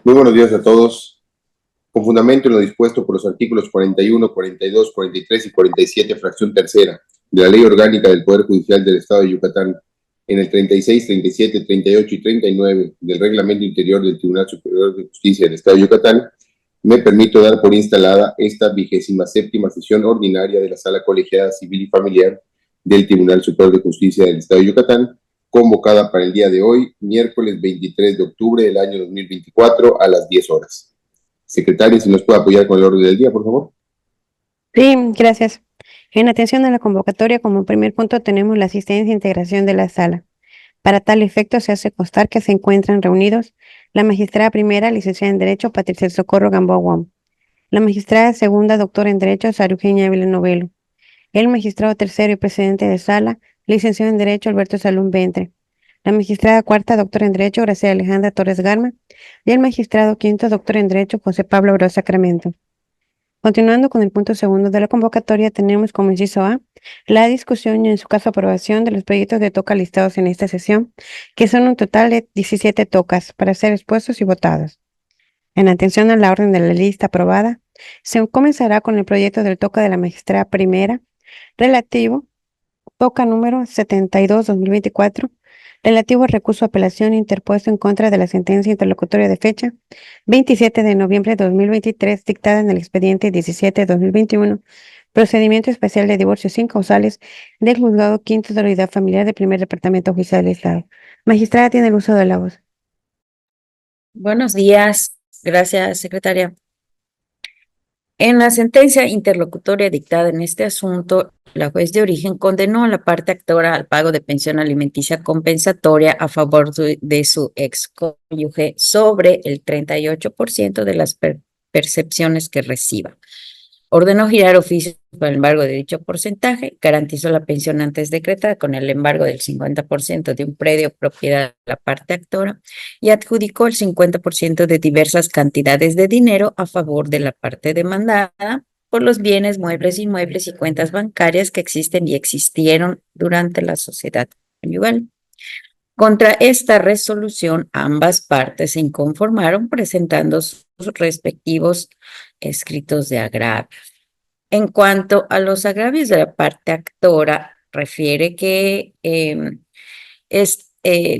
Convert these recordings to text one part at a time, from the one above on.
Muy buenos días a todos. Con fundamento en lo dispuesto por los artículos 41, 42, 43 y 47, fracción tercera, de la Ley Orgánica del Poder Judicial del Estado de Yucatán, en el 36, 37, 38 y 39 del Reglamento Interior del Tribunal Superior de Justicia del Estado de Yucatán, me permito dar por instalada esta 27ª sesión ordinaria de la Sala Colegiada Civil y Familiar del Tribunal Superior de Justicia del Estado de Yucatán, convocada para el día de hoy, miércoles 23 de octubre del año 2024, a las 10 horas. Secretaria, si nos puede apoyar con el orden del día, por favor. Sí, gracias. En atención a la convocatoria, como primer punto tenemos la asistencia e integración de la sala. Para tal efecto, se hace constar que se encuentran reunidos la magistrada primera, licenciada en Derecho, Patricia del Socorro Gamboa Guam, la magistrada segunda, doctora en Derecho, Sara Eugenia Villanovelo, el magistrado tercero y presidente de sala, licenciado en Derecho, Alberto Salum Ventre, la magistrada cuarta, doctora en Derecho, Graciela Alejandra Torres Garma, y el magistrado quinto, doctor en Derecho, José Pablo Bro Sacramento. Continuando con el punto segundo de la convocatoria, tenemos como inciso A la discusión y en su caso aprobación de los proyectos de toca listados en esta sesión, que son un total de 17 tocas para ser expuestos y votados. En atención a la orden de la lista aprobada, se comenzará con el proyecto del toca de la magistrada primera, relativo, toca número 72-2024, relativo al recurso de apelación interpuesto en contra de la sentencia interlocutoria de fecha 27 de noviembre de 2023, dictada en el expediente 17-2021, procedimiento especial de divorcio sin causales del Juzgado Quinto de la Unidad Familiar del Primer Departamento Judicial del Estado. Magistrada, tiene el uso de la voz. Buenos días. Gracias, secretaria. En la sentencia interlocutoria dictada en este asunto, la juez de origen condenó a la parte actora al pago de pensión alimenticia compensatoria a favor de su ex cónyuge sobre el 38% de las percepciones que reciba. Ordenó girar oficios por el embargo de dicho porcentaje, garantizó la pensión antes decretada con el embargo del 50% de un predio propiedad de la parte actora y adjudicó el 50% de diversas cantidades de dinero a favor de la parte demandada por los bienes, muebles, inmuebles y cuentas bancarias que existen y existieron durante la sociedad conyugal. Contra esta resolución, ambas partes se inconformaron presentando sus respectivos escritos de agravio. En cuanto a los agravios de la parte actora, refiere que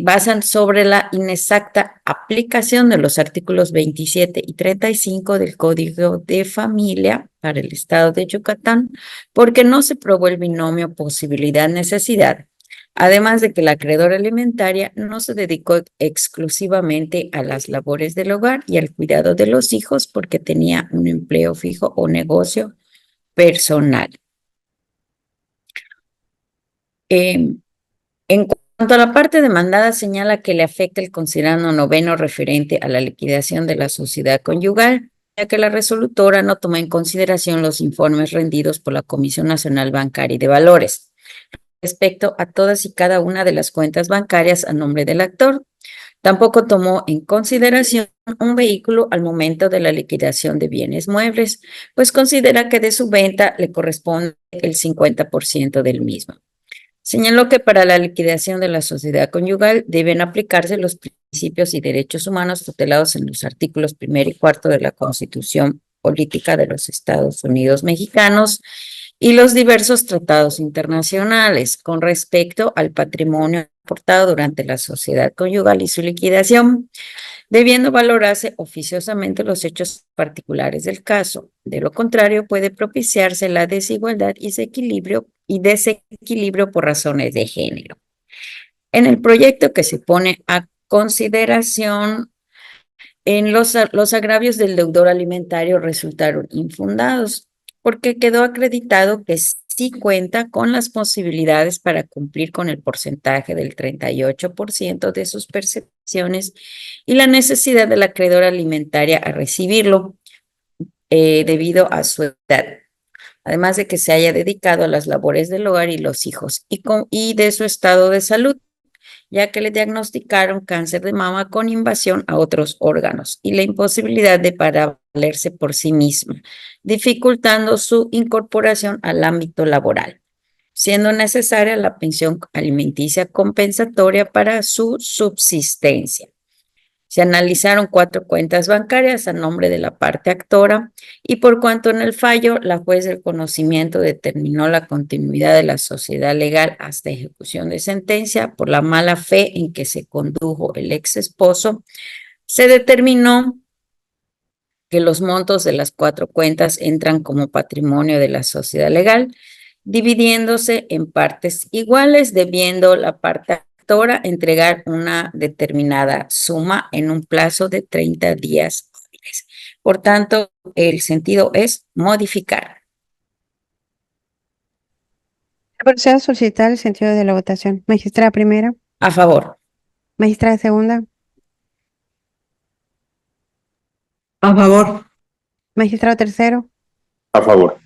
basan sobre la inexacta aplicación de los artículos 27 y 35 del Código de Familia para el Estado de Yucatán, porque no se probó el binomio posibilidad-necesidad. Además de que la acreedora alimentaria no se dedicó exclusivamente a las labores del hogar y al cuidado de los hijos porque tenía un empleo fijo o negocio personal. En cuanto a la parte demandada, señala que le afecta el considerando noveno referente a la liquidación de la sociedad conyugal, ya que la resolutora no toma en consideración los informes rendidos por la Comisión Nacional Bancaria y de Valores respecto a todas y cada una de las cuentas bancarias a nombre del actor. Tampoco tomó en consideración un vehículo al momento de la liquidación de bienes muebles, pues considera que de su venta le corresponde el 50% del mismo. Señaló que para la liquidación de la sociedad conyugal deben aplicarse los principios y derechos humanos tutelados en los artículos 1 y 4 de la Constitución Política de los Estados Unidos Mexicanos y los diversos tratados internacionales con respecto al patrimonio aportado durante la sociedad conyugal y su liquidación, debiendo valorarse oficiosamente los hechos particulares del caso. De lo contrario, puede propiciarse la desigualdad y desequilibrio por razones de género. En el proyecto que se pone a consideración, los agravios del deudor alimentario resultaron infundados, porque quedó acreditado que sí cuenta con las posibilidades para cumplir con el porcentaje del 38% de sus percepciones y la necesidad de la acreedora alimentaria a recibirlo debido a su edad, además de que se haya dedicado a las labores del hogar y los hijos y de su estado de salud, ya que le diagnosticaron cáncer de mama con invasión a otros órganos y la imposibilidad de valerse por sí misma, dificultando su incorporación al ámbito laboral, siendo necesaria la pensión alimenticia compensatoria para su subsistencia. Se analizaron 4 cuentas bancarias a nombre de la parte actora y por cuanto en el fallo la juez del conocimiento determinó la continuidad de la sociedad legal hasta ejecución de sentencia por la mala fe en que se condujo el ex esposo, se determinó que los montos de las 4 cuentas entran como patrimonio de la sociedad legal, dividiéndose en partes iguales, debiendo la parte actora entregar una determinada suma en un plazo de 30 días hábiles. Por tanto, el sentido es modificar. Procedo a solicitar el sentido de la votación. Magistrada primera, A favor. magistrada segunda, A favor. magistrado tercero, A favor.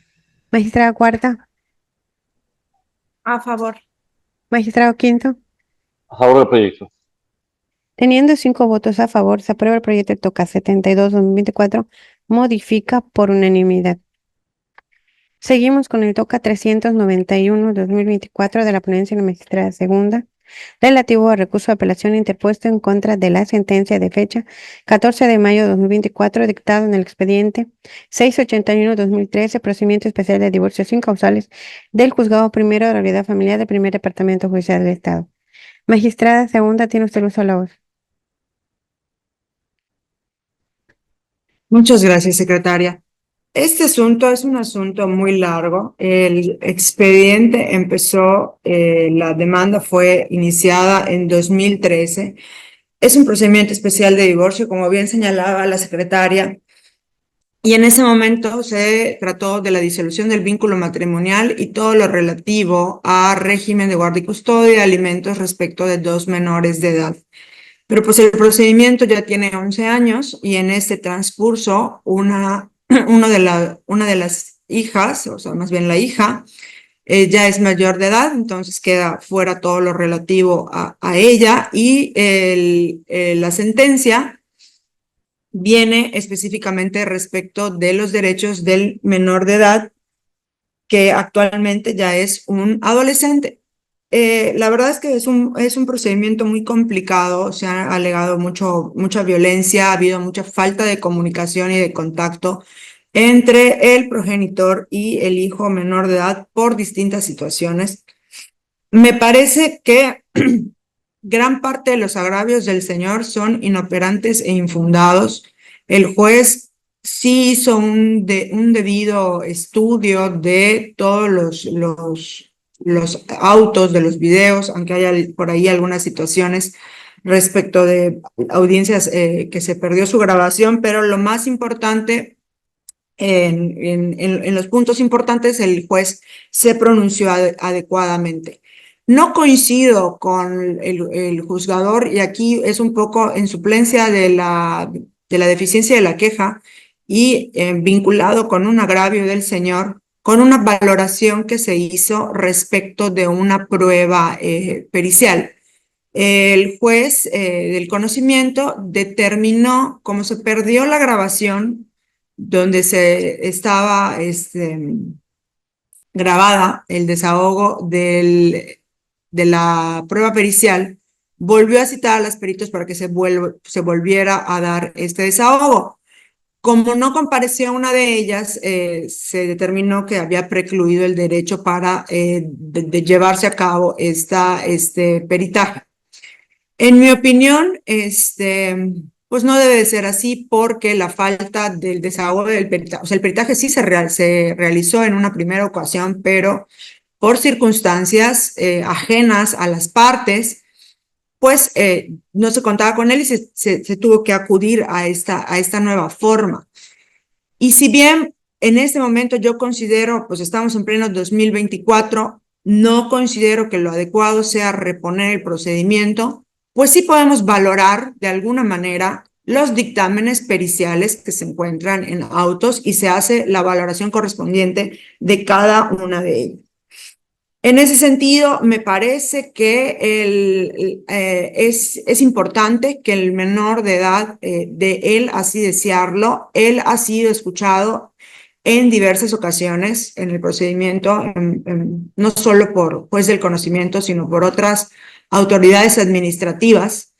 magistrada cuarta, A favor. magistrado quinto. A favor del proyecto. Teniendo 5 votos a favor, se aprueba el proyecto TOCA 72-2024, modifica por unanimidad. Seguimos con el TOCA 391-2024 de la ponencia de la magistrada segunda, relativo al recurso de apelación interpuesto en contra de la sentencia de fecha 14 de mayo de 2024 dictada en el expediente 681-2013, procedimiento especial de divorcio sin causales del Juzgado Primero de la Unidad Familiar del Primer Departamento Judicial del Estado. Magistrada segunda, tiene usted el uso de la voz. Muchas gracias, secretaria. Este asunto es un asunto muy largo. El expediente empezó, la demanda fue iniciada en 2013. Es un procedimiento especial de divorcio, como bien señalaba la secretaria, y en ese momento se trató de la disolución del vínculo matrimonial y todo lo relativo a régimen de guardia y custodia y alimentos respecto de 2 menores de edad. Pero pues el procedimiento ya tiene 11 años y en este transcurso una de las hijas, o sea, más bien la hija, ya es mayor de edad, entonces queda fuera todo lo relativo a ella y la sentencia viene específicamente respecto de los derechos del menor de edad, que actualmente ya es un adolescente. La verdad es que es un procedimiento muy complicado, se ha alegado mucha violencia, ha habido mucha falta de comunicación y de contacto entre el progenitor y el hijo menor de edad por distintas situaciones. Me parece que gran parte de los agravios del señor son inoperantes e infundados. El juez sí hizo un debido estudio de todos los autos de los videos, aunque haya por ahí algunas situaciones respecto de audiencias que se perdió su grabación, pero lo más importante, en los puntos importantes, el juez se pronunció adecuadamente. No coincido con el juzgador, y aquí es un poco en suplencia de la deficiencia de la queja y vinculado con un agravio del señor, con una valoración que se hizo respecto de una prueba pericial. El juez del conocimiento determinó, como se perdió la grabación donde se estaba grabada el desahogo de la prueba pericial, volvió a citar a las peritos para que se volviera a dar este desahogo. Como no compareció una de ellas, se determinó que había precluido el derecho para de llevarse a cabo este peritaje. En mi opinión, pues no debe de ser así, porque la falta del desahogo del peritaje, o sea, el peritaje sí se realizó en una primera ocasión, pero por circunstancias ajenas a las partes, pues no se contaba con él y se tuvo que acudir a esta nueva forma. Y si bien en este momento yo considero, pues estamos en pleno 2024, no considero que lo adecuado sea reponer el procedimiento, pues sí podemos valorar de alguna manera los dictámenes periciales que se encuentran en autos y se hace la valoración correspondiente de cada una de ellas. En ese sentido, me parece que es importante que el menor de edad, de él así desearlo, él ha sido escuchado en diversas ocasiones en el procedimiento, no solo por juez del conocimiento, sino por otras autoridades administrativas.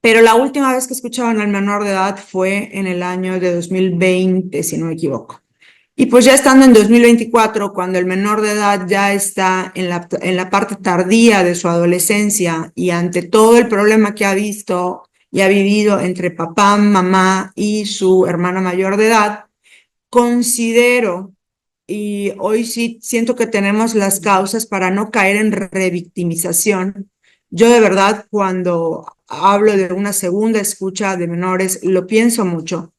pero la última vez que escuchaban al menor de edad fue en el año de 2020, si no me equivoco. Y pues ya estando en 2024, cuando el menor de edad ya está en la parte tardía de su adolescencia y ante todo el problema que ha visto y ha vivido entre papá, mamá y su hermana mayor de edad, considero, y hoy sí siento que tenemos las causas para no caer en revictimización. Yo de verdad, cuando hablo de una segunda escucha de menores, lo pienso mucho,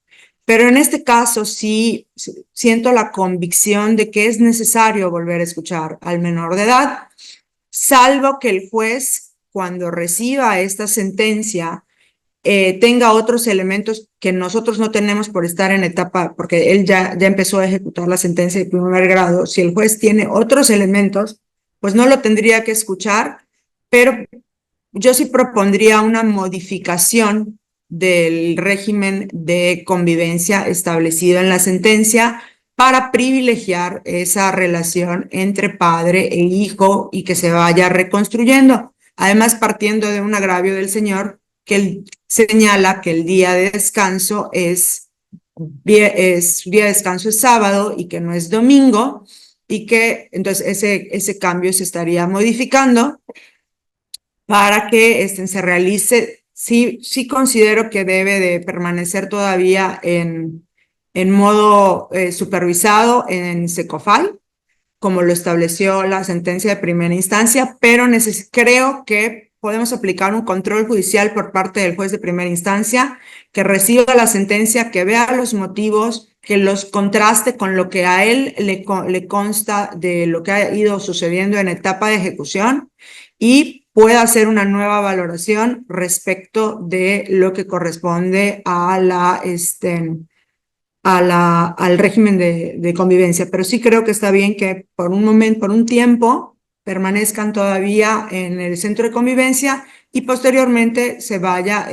pero en este caso sí siento la convicción de que es necesario volver a escuchar al menor de edad, salvo que el juez, cuando reciba esta sentencia, tenga otros elementos que nosotros no tenemos por estar en etapa, porque él ya empezó a ejecutar la sentencia de primer grado. Si el juez tiene otros elementos, pues no lo tendría que escuchar, pero yo sí propondría una modificación del régimen de convivencia establecido en la sentencia para privilegiar esa relación entre padre e hijo y que se vaya reconstruyendo. Además, partiendo de un agravio del señor que él señala que el día de descanso es día de descanso es sábado y que no es domingo, y que entonces ese cambio se estaría modificando para que se realice. Sí considero que debe de permanecer todavía en modo supervisado en Secofal, como lo estableció la sentencia de primera instancia, pero creo que podemos aplicar un control judicial por parte del juez de primera instancia, que reciba la sentencia, que vea los motivos, que los contraste con lo que a él le consta de lo que ha ido sucediendo en etapa de ejecución y pueda hacer una nueva valoración respecto de lo que corresponde a al régimen de convivencia. Pero sí creo que está bien que por un tiempo, permanezcan todavía en el centro de convivencia y posteriormente se vaya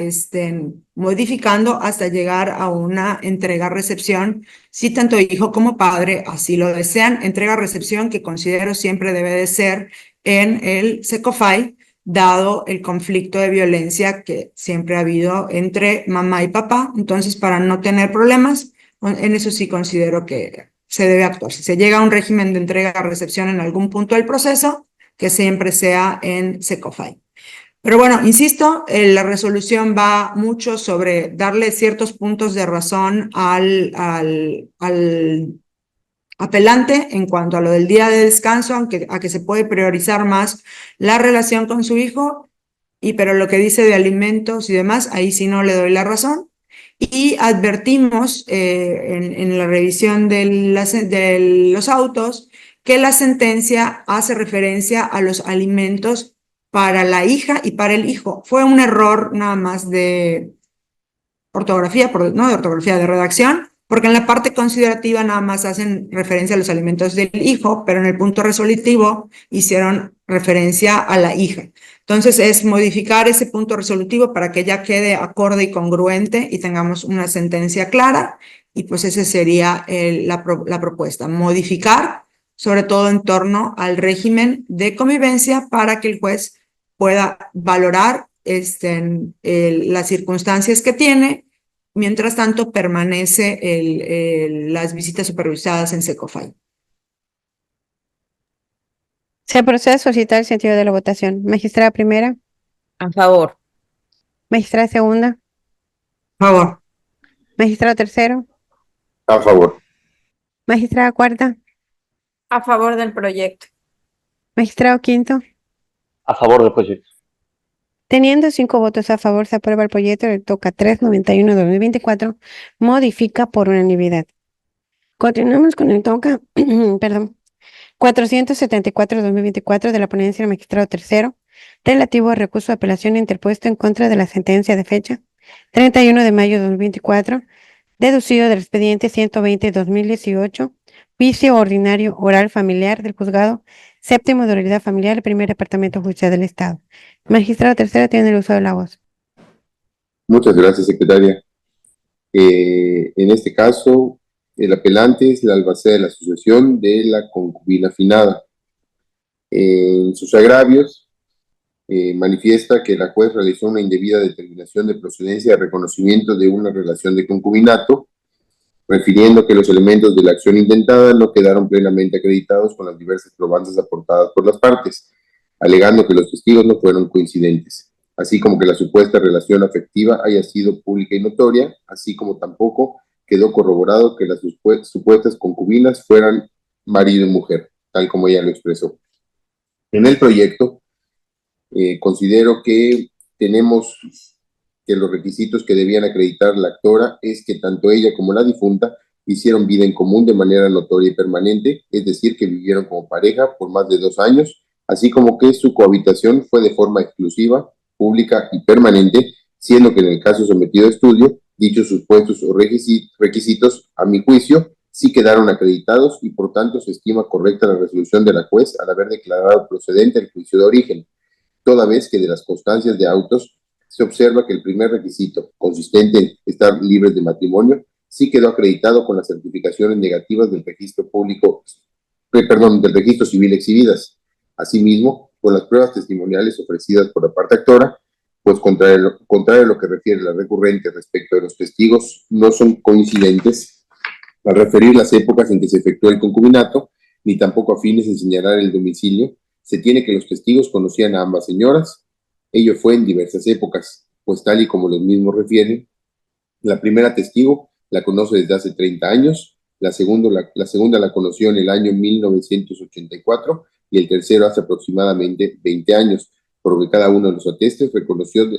modificando hasta llegar a una entrega-recepción, si tanto hijo como padre así lo desean. Entrega-recepción que considero siempre debe de ser en el SECOFAI, dado el conflicto de violencia que siempre ha habido entre mamá y papá. Entonces, para no tener problemas, en eso sí considero que se debe actuar. Si se llega a un régimen de entrega-recepción en algún punto del proceso, que siempre sea en SECOFAI. Pero bueno, insisto, la resolución va mucho sobre darle ciertos puntos de razón al apelante en cuanto a lo del día de descanso, aunque a que se puede priorizar más la relación con su hijo, pero lo que dice de alimentos y demás, ahí sí no le doy la razón. Y advertimos en la revisión de los autos que la sentencia hace referencia a los alimentos para la hija y para el hijo. Fue un error nada más de ortografía, no de ortografía, de redacción, porque en la parte considerativa nada más hacen referencia a los alimentos del hijo, pero en el punto resolutivo hicieron referencia a la hija. Entonces es modificar ese punto resolutivo para que ya quede acorde y congruente y tengamos una sentencia clara, y pues esa sería la propuesta, modificar sobre todo en torno al régimen de convivencia para que el juez pueda valorar las circunstancias que tiene. Mientras tanto, permanece las visitas supervisadas en SECOFAI. Se procede a solicitar el sentido de la votación. Magistrada primera, A favor. magistrada segunda, Favor. magistrado tercero, A favor. magistrada cuarta, A favor del proyecto. magistrado quinto. A favor del proyecto. Teniendo 5 votos a favor, se aprueba el proyecto del TOCA 391-2024, modifica por unanimidad. Continuamos con el TOCA, perdón, 474-2024 de la ponencia del magistrado tercero, relativo al recurso de apelación interpuesto en contra de la sentencia de fecha 31 de mayo de 2024, deducido del expediente 120-2018, juicio ordinario oral familiar del juzgado séptimo de oralidad familiar del primer departamento judicial del Estado. Magistrado tercero tiene el uso de la voz. Muchas gracias, secretaria. En este caso, el apelante es el albacea de la sucesión de la concubina finada. En sus agravios, manifiesta que la juez realizó una indebida determinación de procedencia de reconocimiento de una relación de concubinato, refiriendo que los elementos de la acción intentada no quedaron plenamente acreditados con las diversas probanzas aportadas por las partes, alegando que los testigos no fueron coincidentes, así como que la supuesta relación afectiva haya sido pública y notoria, así como tampoco quedó corroborado que las supuestas concubinas fueran marido y mujer, tal como ella lo expresó. En el proyecto, considero que tenemos que los requisitos que debían acreditar la actora es que tanto ella como la difunta hicieron vida en común de manera notoria y permanente, es decir, que vivieron como pareja por más de 2 años, así como que su cohabitación fue de forma exclusiva, pública y permanente, siendo que en el caso sometido a estudio, dichos supuestos o requisitos, a mi juicio, sí quedaron acreditados y por tanto se estima correcta la resolución de la juez al haber declarado procedente el juicio de origen, toda vez que de las constancias de autos se observa que el primer requisito, consistente en estar libres de matrimonio, sí quedó acreditado con las certificaciones negativas del registro público, del registro civil exhibidas. Asimismo, con las pruebas testimoniales ofrecidas por la parte actora, pues contrario a lo que refiere la recurrente respecto de los testigos, no son coincidentes al referir las épocas en que se efectuó el concubinato, ni tampoco afines en señalar el domicilio. Se tiene que los testigos conocían a ambas señoras. Ello fue en diversas épocas, pues tal y como los mismos refieren, la primera testigo la conoce desde hace 30 años, la segunda la conoció en el año 1984 y el tercero hace aproximadamente 20 años, por lo que cada uno de los atestes reconoció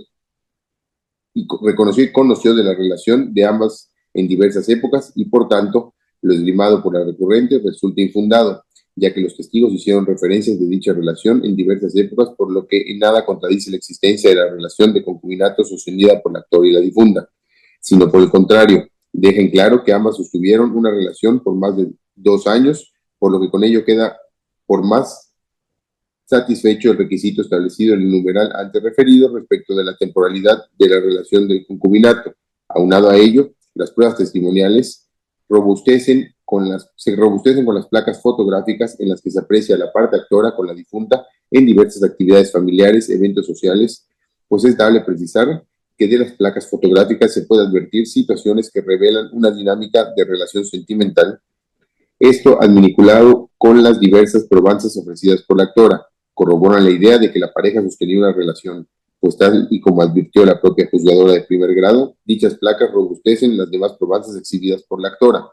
y conoció de la relación de ambas en diversas épocas y por tanto lo esgrimado por la recurrente resulta infundado, ya que los testigos hicieron referencias de dicha relación en diversas épocas, por lo que en nada contradice la existencia de la relación de concubinato sostenida por la actora y la difunta, sino por el contrario, dejen claro que ambas sostuvieron una relación por más de 2 años, por lo que con ello queda por más satisfecho el requisito establecido en el numeral antes referido respecto de la temporalidad de la relación del concubinato. Aunado a ello, las pruebas testimoniales se robustecen con las placas fotográficas en las que se aprecia la parte actora con la difunta en diversas actividades familiares, eventos sociales, pues es dable precisar que de las placas fotográficas se puede advertir situaciones que revelan una dinámica de relación sentimental, esto adminiculado con las diversas probanzas ofrecidas por la actora, corroboran la idea de que la pareja sostenía una relación, pues tal y como advirtió la propia juzgadora de primer grado, dichas placas robustecen las demás probanzas exhibidas por la actora.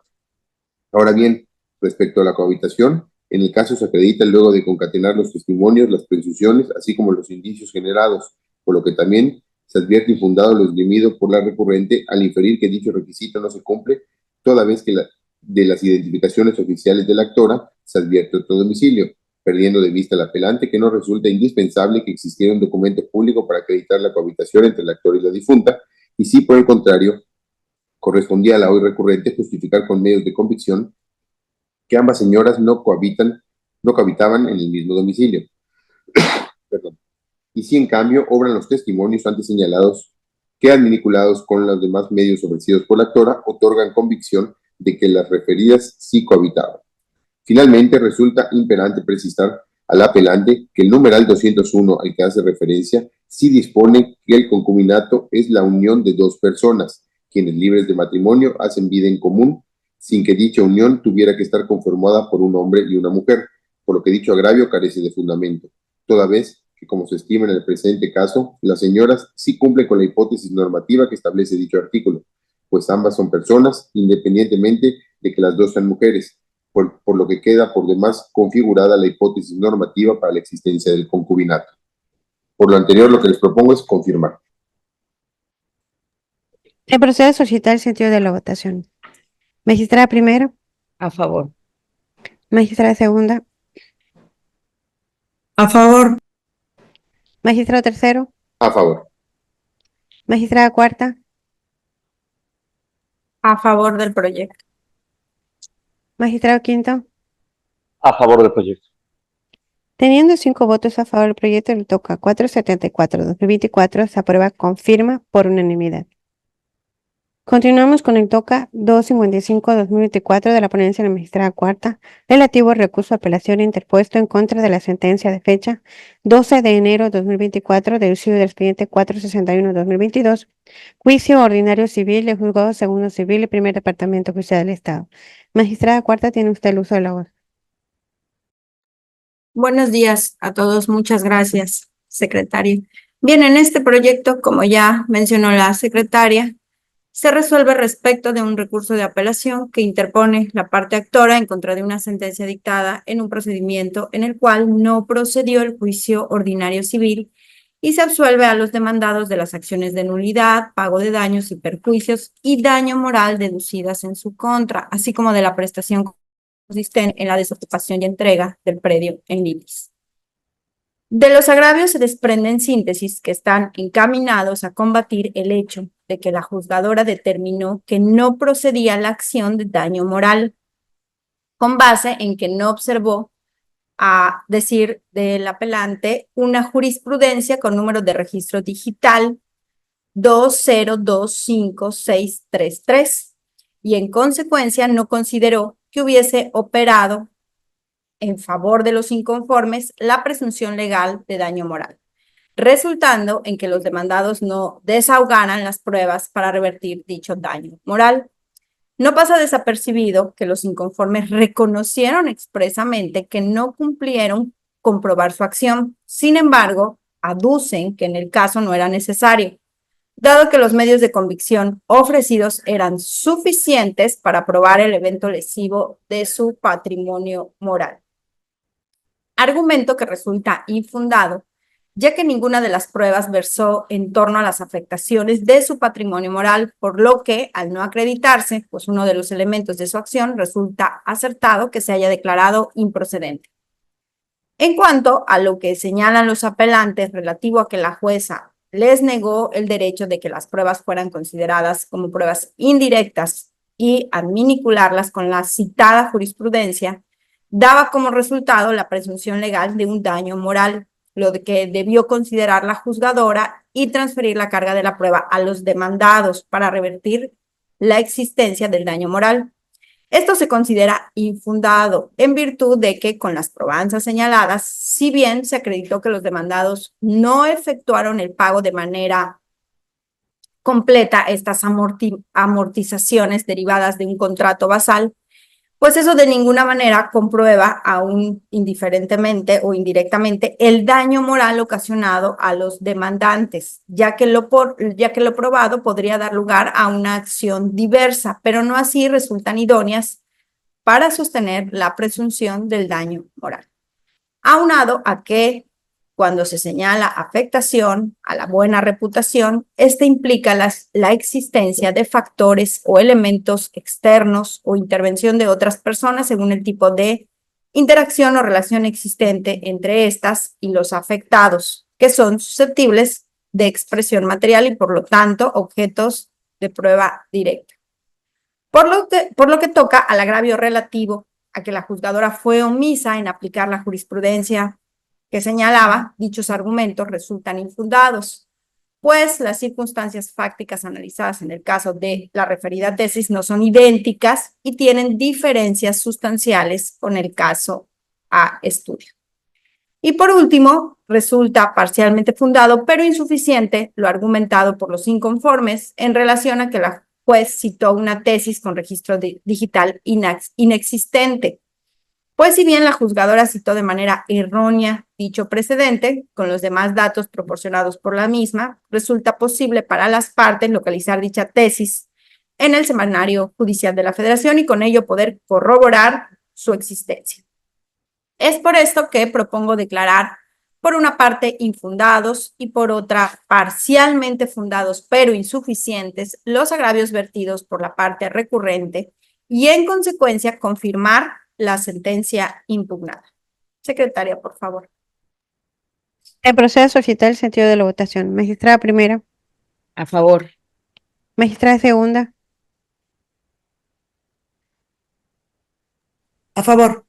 Ahora bien, respecto a la cohabitación, en el caso se acredita luego de concatenar los testimonios, las presunciones, así como los indicios generados, por lo que también se advierte infundado lo esgrimido por la recurrente al inferir que dicho requisito no se cumple, toda vez que de las identificaciones oficiales de la actora se advierte otro domicilio, perdiendo de vista al apelante que no resulta indispensable que existiera un documento público para acreditar la cohabitación entre el actor y la difunta, y sí, por el contrario, correspondía a la hoy recurrente justificar con medios de convicción que ambas señoras no cohabitaban en el mismo domicilio. Perdón. Y sí, en cambio, obran los testimonios antes señalados que, adminiculados con los demás medios ofrecidos por la actora, otorgan convicción de que las referidas sí cohabitaban. Finalmente, resulta imperante precisar al apelante que el numeral 201 al que hace referencia sí dispone que el concubinato es la unión de 2 personas, quienes libres de matrimonio hacen vida en común, sin que dicha unión tuviera que estar conformada por un hombre y una mujer, por lo que dicho agravio carece de fundamento, toda vez que, como se estima en el presente caso, las señoras sí cumplen con la hipótesis normativa que establece dicho artículo, pues ambas son personas, independientemente de que las dos sean mujeres, por lo que queda por demás configurada la hipótesis normativa para la existencia del concubinato. Por lo anterior, lo que les propongo es confirmar. Se procede a solicitar el sentido de la votación. Magistrada primera, A favor. magistrada segunda, A favor. magistrado tercero, A favor. magistrada cuarta, A favor del proyecto. magistrado quinto. A favor del proyecto. Teniendo 5 votos a favor del proyecto, le toca 474-2024, se aprueba con firma por unanimidad. Continuamos con el TOCA 255-2024 de la ponencia de la magistrada cuarta, relativo al recurso de apelación interpuesto en contra de la sentencia de fecha 12 de enero de 2024, deducido del expediente 461-2022, juicio ordinario civil del juzgado segundo civil y primer departamento judicial del Estado. Magistrada cuarta, tiene usted el uso de la voz. Buenos días a todos. Muchas gracias, secretaria. Bien, en este proyecto, como ya mencionó la secretaria, se resuelve respecto de un recurso de apelación que interpone la parte actora en contra de una sentencia dictada en un procedimiento en el cual no procedió el juicio ordinario civil y se absuelve a los demandados de las acciones de nulidad, pago de daños y perjuicios y daño moral deducidas en su contra, así como de la prestación consistente en la desocupación y entrega del predio en litis. De los agravios se desprende en síntesis que están encaminados a combatir el hecho de que la juzgadora determinó que no procedía la acción de daño moral, con base en que no observó, a decir del apelante, una jurisprudencia con número de registro digital 2025633 y en consecuencia no consideró que hubiese operado en favor de los inconformes la presunción legal de daño moral, resultando en que los demandados no desahogaran las pruebas para revertir dicho daño moral. No pasa desapercibido que los inconformes reconocieron expresamente que no cumplieron comprobar su acción. Sin embargo, aducen que en el caso no era necesario, dado que los medios de convicción ofrecidos eran suficientes para probar el evento lesivo de su patrimonio moral. Argumento que resulta infundado, ya que ninguna de las pruebas versó en torno a las afectaciones de su patrimonio moral, por lo que, al no acreditarse, pues uno de los elementos de su acción, resulta acertado que se haya declarado improcedente. En cuanto a lo que señalan los apelantes relativo a que la jueza les negó el derecho de que las pruebas fueran consideradas como pruebas indirectas y adminicularlas con la citada jurisprudencia, daba como resultado la presunción legal de un daño moral, lo que debió considerar la juzgadora y transferir la carga de la prueba a los demandados para revertir la existencia del daño moral. Esto se considera infundado en virtud de que con las probanzas señaladas, si bien se acreditó que los demandados no efectuaron el pago de manera completa estas amortizaciones derivadas de un contrato basal, pues eso de ninguna manera comprueba, aún indiferentemente o indirectamente, el daño moral ocasionado a los demandantes, ya que lo probado podría dar lugar a una acción diversa, pero no así resultan idóneas para sostener la presunción del daño moral. Aunado a que cuando se señala afectación a la buena reputación, esta implica la existencia de factores o elementos externos o intervención de otras personas según el tipo de interacción o relación existente entre estas y los afectados, que son susceptibles de expresión material y por lo tanto objetos de prueba directa. Por lo que toca al agravio relativo a que la juzgadora fue omisa en aplicar la jurisprudencia que señalaba, dichos argumentos resultan infundados, pues las circunstancias fácticas analizadas en el caso de la referida tesis no son idénticas y tienen diferencias sustanciales con el caso a estudio. Y por último, resulta parcialmente fundado, pero insuficiente, lo argumentado por los inconformes en relación a que la juez citó una tesis con registro digital inexistente. Pues si bien la juzgadora citó de manera errónea dicho precedente, con los demás datos proporcionados por la misma, resulta posible para las partes localizar dicha tesis en el Semanario Judicial de la Federación y con ello poder corroborar su existencia. Es por esto que propongo declarar por una parte infundados y por otra parcialmente fundados pero insuficientes los agravios vertidos por la parte recurrente y en consecuencia confirmar la sentencia impugnada. Secretaria, por favor. El proceso suscita el sentido de la votación. Magistrada primera, A favor. magistrada segunda, A favor.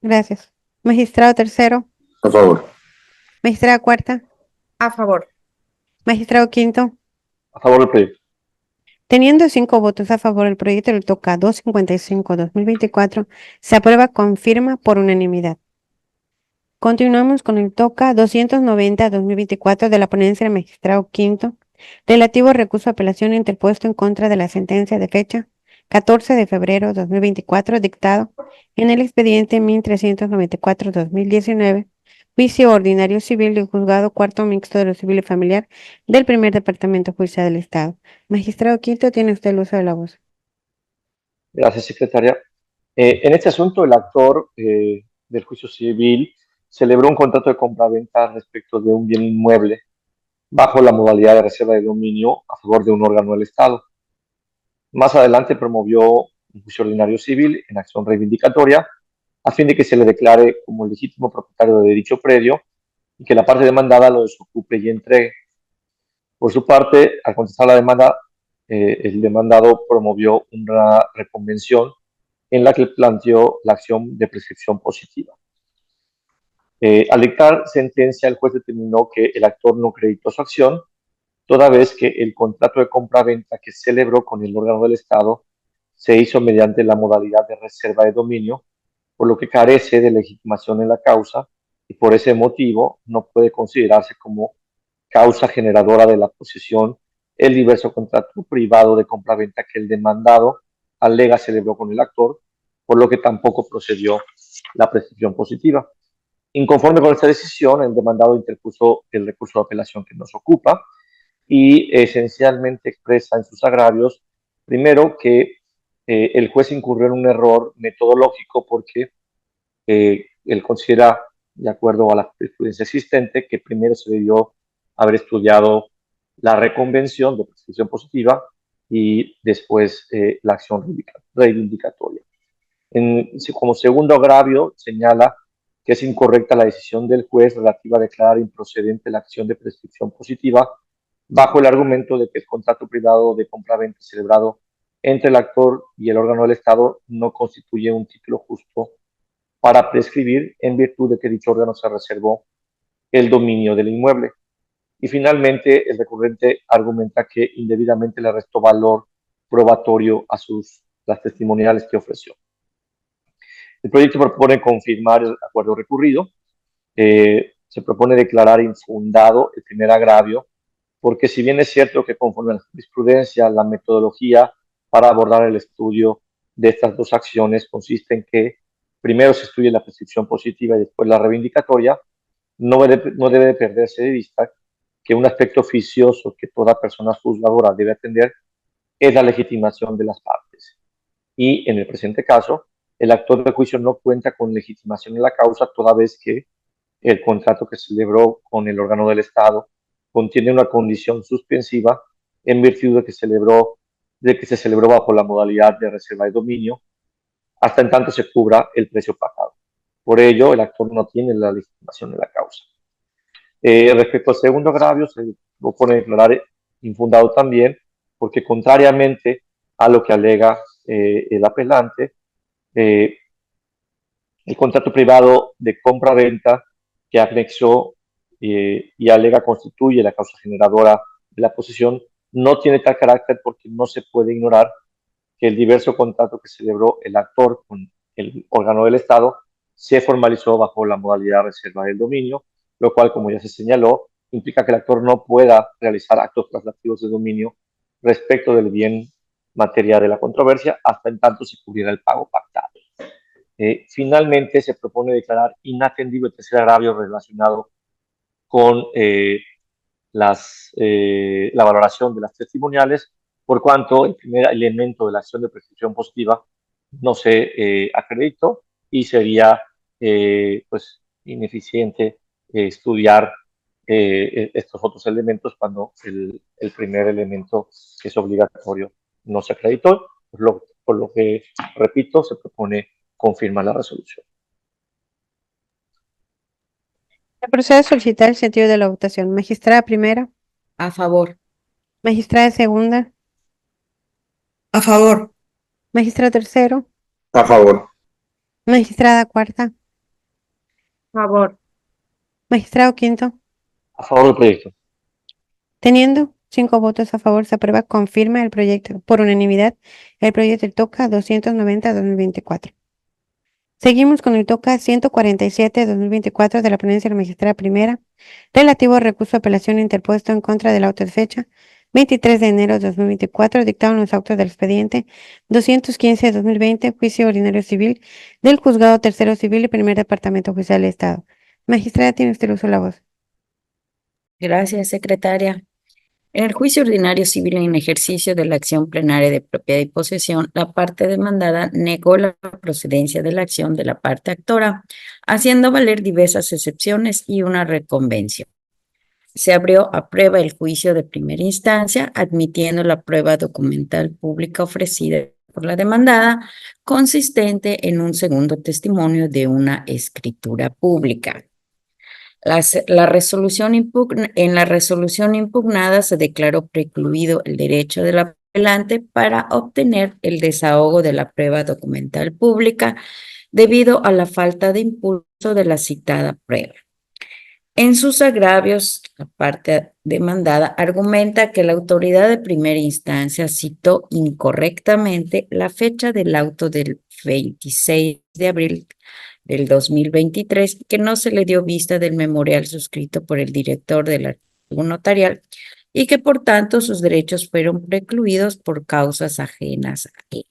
gracias. Magistrado tercero, A favor. magistrada cuarta, A favor. magistrado quinto, A favor del proyecto. Teniendo 5 votos a favor, el proyecto del TOCA 255-2024 se aprueba con firma por unanimidad. Continuamos con el TOCA 290-2024 de la ponencia del magistrado quinto, relativo al recurso de apelación interpuesto en contra de la sentencia de fecha 14 de febrero 2024, dictado en el expediente 1394-2019, juicio ordinario civil del juzgado cuarto mixto de lo civil y familiar del primer departamento judicial del Estado. Magistrado quinto, tiene usted el uso de la voz. Gracias, secretaria. En este asunto, el actor del juicio civil celebró un contrato de compraventa respecto de un bien inmueble bajo la modalidad de reserva de dominio a favor de un órgano del Estado. Más adelante promovió un juicio ordinario civil en acción reivindicatoria a fin de que se le declare como legítimo propietario de dicho predio y que la parte demandada lo desocupe y entregue. Por su parte, al contestar la demanda, el demandado promovió una reconvención en la que planteó la acción de prescripción positiva. Al dictar sentencia, el juez determinó que el actor no acreditó su acción, toda vez que el contrato de compra-venta que celebró con el órgano del Estado se hizo mediante la modalidad de reserva de dominio, por lo que carece de legitimación en la causa y por ese motivo no puede considerarse como causa generadora de la posesión el diverso contrato privado de compra-venta que el demandado alega celebró con el actor, por lo que tampoco procedió la prescripción positiva. Inconforme con esta decisión, el demandado interpuso el recurso de apelación que nos ocupa y esencialmente expresa en sus agravios, primero, que el juez incurrió en un error metodológico porque él considera, de acuerdo a la jurisprudencia existente, que primero se debió haber estudiado la reconvención de prescripción positiva y después la acción reivindicatoria. Como segundo agravio, señala que es incorrecta la decisión del juez relativa a declarar improcedente la acción de prescripción positiva bajo el argumento de que el contrato privado de compraventa celebrado entre el actor y el órgano del Estado no constituye un título justo para prescribir en virtud de que dicho órgano se reservó el dominio del inmueble. Y finalmente, el recurrente argumenta que indebidamente le restó valor probatorio a las testimoniales que ofreció. El proyecto propone confirmar el acuerdo recurrido. Se propone declarar infundado el primer agravio, porque si bien es cierto que conforme a la jurisprudencia, la metodología para abordar el estudio de estas dos acciones consiste en que primero se estudie la prescripción positiva y después la reivindicatoria, no debe perderse de vista que un aspecto oficioso que toda persona juzgadora debe atender es la legitimación de las partes. Y en el presente caso, el actor de juicio no cuenta con legitimación en la causa, toda vez que el contrato que celebró con el órgano del Estado contiene una condición suspensiva en virtud de que se celebró bajo la modalidad de reserva de dominio, hasta en tanto se cubra el precio pagado. Por ello, el actor no tiene la legitimación en la causa. Respecto al segundo agravio, se propone declarar infundado también, porque contrariamente a lo que alega el apelante, el contrato privado de compra-venta que anexó y alega constituye la causa generadora de la posesión no tiene tal carácter porque no se puede ignorar que el diverso contrato que celebró el actor con el órgano del Estado se formalizó bajo la modalidad de reserva del dominio, lo cual, como ya se señaló, implica que el actor no pueda realizar actos traslativos de dominio respecto del bien materia de la controversia hasta en tanto se cubriera el pago pactado. Finalmente, se propone declarar inatendible el tercer agravio relacionado con la valoración de las testimoniales, por cuanto el primer elemento de la acción de prescripción positiva no se acreditó y sería pues ineficiente estudiar estos otros elementos cuando el primer elemento, que es obligatorio, no se acreditó, por lo que, repito, se propone confirmar la resolución. Se procede a solicitar el sentido de la votación. Magistrada primera, A favor. magistrada segunda, A favor. magistrado tercero, A favor. magistrada cuarta, Favor. magistrado quinto. A favor del proyecto. Teniendo 5 votos a favor, se aprueba con firma el proyecto por unanimidad, el proyecto del TOCA 290-2024. Seguimos con el TOCA 147-2024 de la ponencia de la magistrada primera, relativo al recurso de apelación interpuesto en contra del auto de fecha 23 de enero de 2024, dictado en los autos del expediente 215-2020, juicio ordinario civil del Juzgado Tercero Civil y Primer Departamento Judicial del Estado. Magistrada, tiene usted el uso de la voz. Gracias, secretaria. En el juicio ordinario civil en ejercicio de la acción plenaria de propiedad y posesión, la parte demandada negó la procedencia de la acción de la parte actora, haciendo valer diversas excepciones y una reconvención. Se abrió a prueba el juicio de primera instancia, admitiendo la prueba documental pública ofrecida por la demandada, consistente en un segundo testimonio de una escritura pública. En la resolución impugnada se declaró precluido el derecho del apelante para obtener el desahogo de la prueba documental pública debido a la falta de impulso de la citada prueba. En sus agravios, la parte demandada argumenta que la autoridad de primera instancia citó incorrectamente la fecha del auto del 26 de abril del 2023, que no se le dio vista del memorial suscrito por el director del archivo notarial y que por tanto sus derechos fueron precluidos por causas ajenas a él.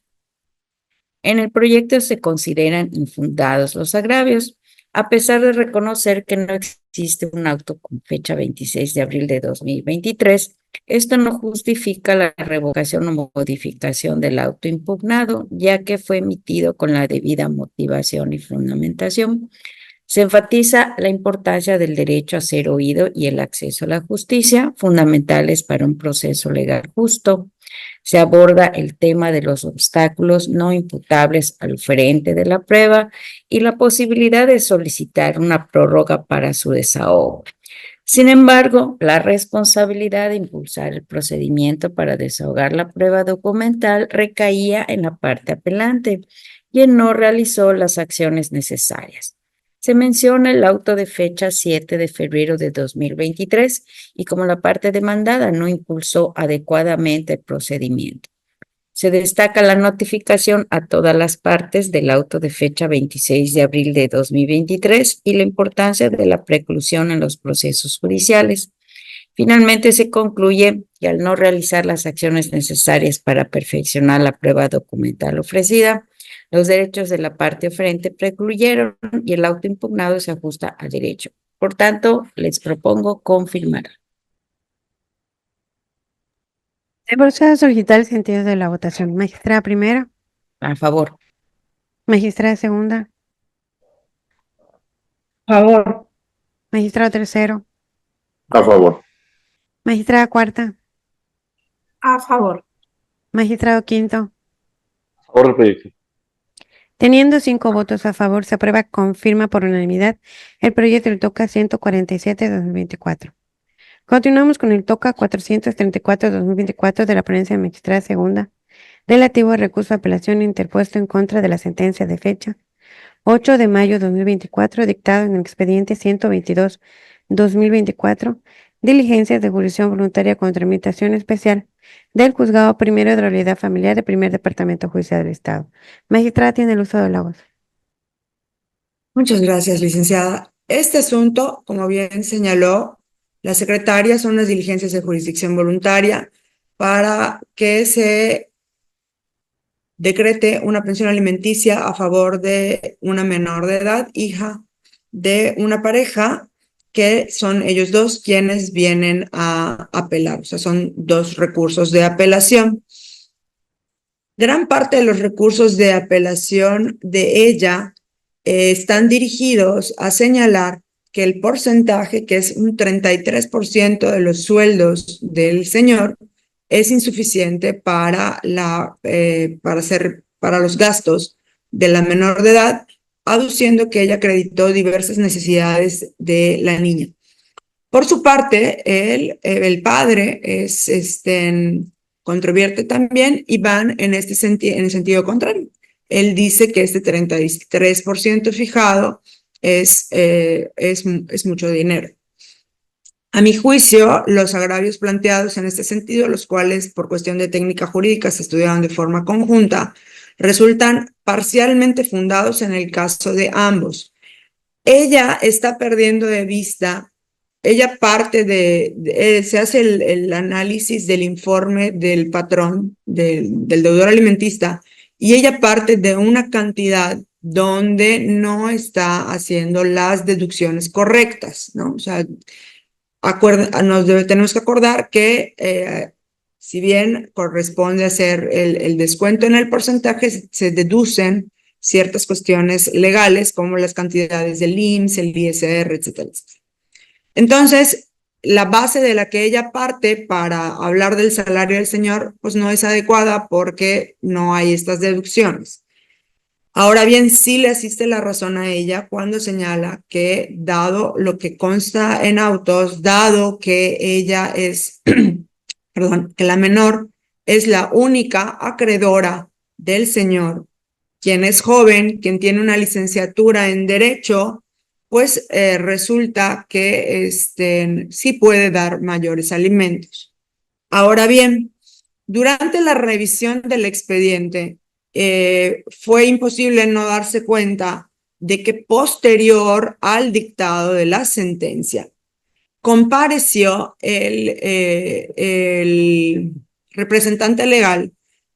En el proyecto se consideran infundados los agravios, a pesar de reconocer que no existe un auto con fecha 26 de abril de 2023, esto no justifica la revocación o modificación del auto impugnado, ya que fue emitido con la debida motivación y fundamentación. Se enfatiza la importancia del derecho a ser oído y el acceso a la justicia, fundamentales para un proceso legal justo. Se aborda el tema de los obstáculos no imputables al oferente de la prueba y la posibilidad de solicitar una prórroga para su desahogo. Sin embargo, la responsabilidad de impulsar el procedimiento para desahogar la prueba documental recaía en la parte apelante, quien no realizó las acciones necesarias. Se menciona el auto de fecha 7 de febrero de 2023 y como la parte demandada no impulsó adecuadamente el procedimiento. Se destaca la notificación a todas las partes del auto de fecha 26 de abril de 2023 y la importancia de la preclusión en los procesos judiciales. Finalmente se concluye que al no realizar las acciones necesarias para perfeccionar la prueba documental ofrecida, los derechos de la parte oferente precluyeron y el auto impugnado se ajusta al derecho. Por tanto, les propongo confirmar. Se procede a solicitar el sentido de la votación. Magistrada primera, A favor. magistrada segunda, Favor. magistrado tercero, A favor. magistrada cuarta, A favor. magistrado quinto. A favor del proyecto. Teniendo 5 votos a favor, se aprueba con firma por unanimidad el proyecto del TOCA 147-2024. Continuamos con el TOCA 434-2024 de la ponencia de magistrada segunda, relativo al recurso de apelación interpuesto en contra de la sentencia de fecha 8 de mayo de 2024, dictado en el expediente 122-2024, diligencias de jurisdicción voluntaria con tramitación especial del Juzgado Primero de la Unidad Familiar del Primer Departamento Judicial del Estado. Magistrada, tiene el uso de la voz. Muchas gracias, licenciada. Este asunto, como bien señaló la secretaria, son las diligencias de jurisdicción voluntaria para que se decrete una pensión alimenticia a favor de una menor de edad, hija de una pareja, que son ellos dos quienes vienen a apelar. O sea, son 2 recursos de apelación. Gran parte de los recursos de apelación de ella están dirigidos a señalar que el porcentaje, que es un 33% de los sueldos del señor, es insuficiente para los gastos de la menor de edad, aduciendo que ella acreditó diversas necesidades de la niña. Por su parte, el padre controvierte también y van en el sentido contrario. Él dice que este 33% fijado es mucho dinero. A mi juicio, los agravios planteados en este sentido, los cuales por cuestión de técnica jurídica se estudiaron de forma conjunta, resultan parcialmente fundados en el caso de ambos. Ella está perdiendo de vista, ella parte se hace el análisis del informe del patrón, del deudor alimentista, y ella parte de una cantidad donde no está haciendo las deducciones correctas, ¿no? O sea, tenemos que acordar que si bien corresponde hacer el descuento en el porcentaje, se deducen ciertas cuestiones legales como las cantidades del IMSS, el ISR, etcétera, etcétera. Entonces, la base de la que ella parte para hablar del salario del señor, pues no es adecuada porque no hay estas deducciones. Ahora bien, sí le asiste la razón a ella cuando señala que, dado lo que consta en autos, dado que ella es, perdón, que la menor es la única acreedora del señor, quien es joven, quien tiene una licenciatura en Derecho, pues resulta que sí puede dar mayores alimentos. Ahora bien, durante la revisión del expediente, fue imposible no darse cuenta de que posterior al dictado de la sentencia, compareció el representante legal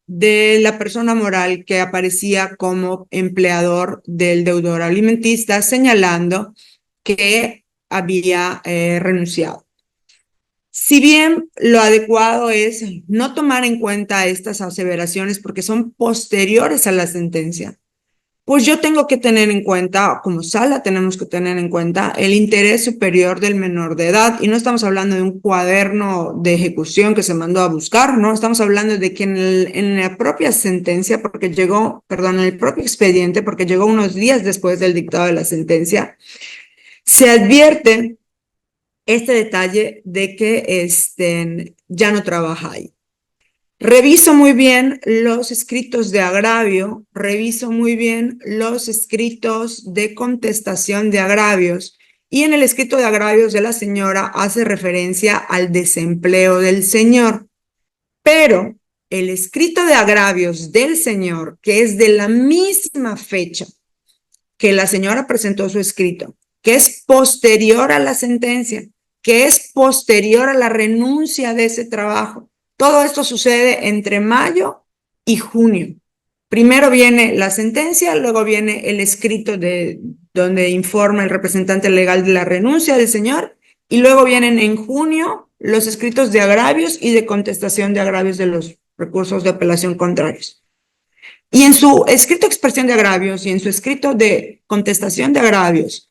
de la persona moral que aparecía como empleador del deudor alimentista, señalando que había renunciado. Si bien lo adecuado es no tomar en cuenta estas aseveraciones porque son posteriores a la sentencia, pues yo tengo que tener en cuenta, como sala tenemos que tener en cuenta el interés superior del menor de edad, y no estamos hablando de un cuaderno de ejecución que se mandó a buscar, no, estamos hablando de que en la propia sentencia, porque llegó, perdón, en el propio expediente, porque llegó unos días después del dictado de la sentencia, se advierte este detalle de que ya no trabaja ahí. Reviso muy bien los escritos de agravio, reviso muy bien los escritos de contestación de agravios, y en el escrito de agravios de la señora hace referencia al desempleo del señor. Pero el escrito de agravios del señor, que es de la misma fecha que la señora presentó su escrito, que es posterior a la sentencia, que es posterior a la renuncia de ese trabajo. Todo esto sucede entre mayo y junio. Primero viene la sentencia, luego viene el escrito donde informa el representante legal de la renuncia del señor, y luego vienen en junio los escritos de agravios y de contestación de agravios de los recursos de apelación contrarios. Y en su escrito de expresión de agravios y en su escrito de contestación de agravios,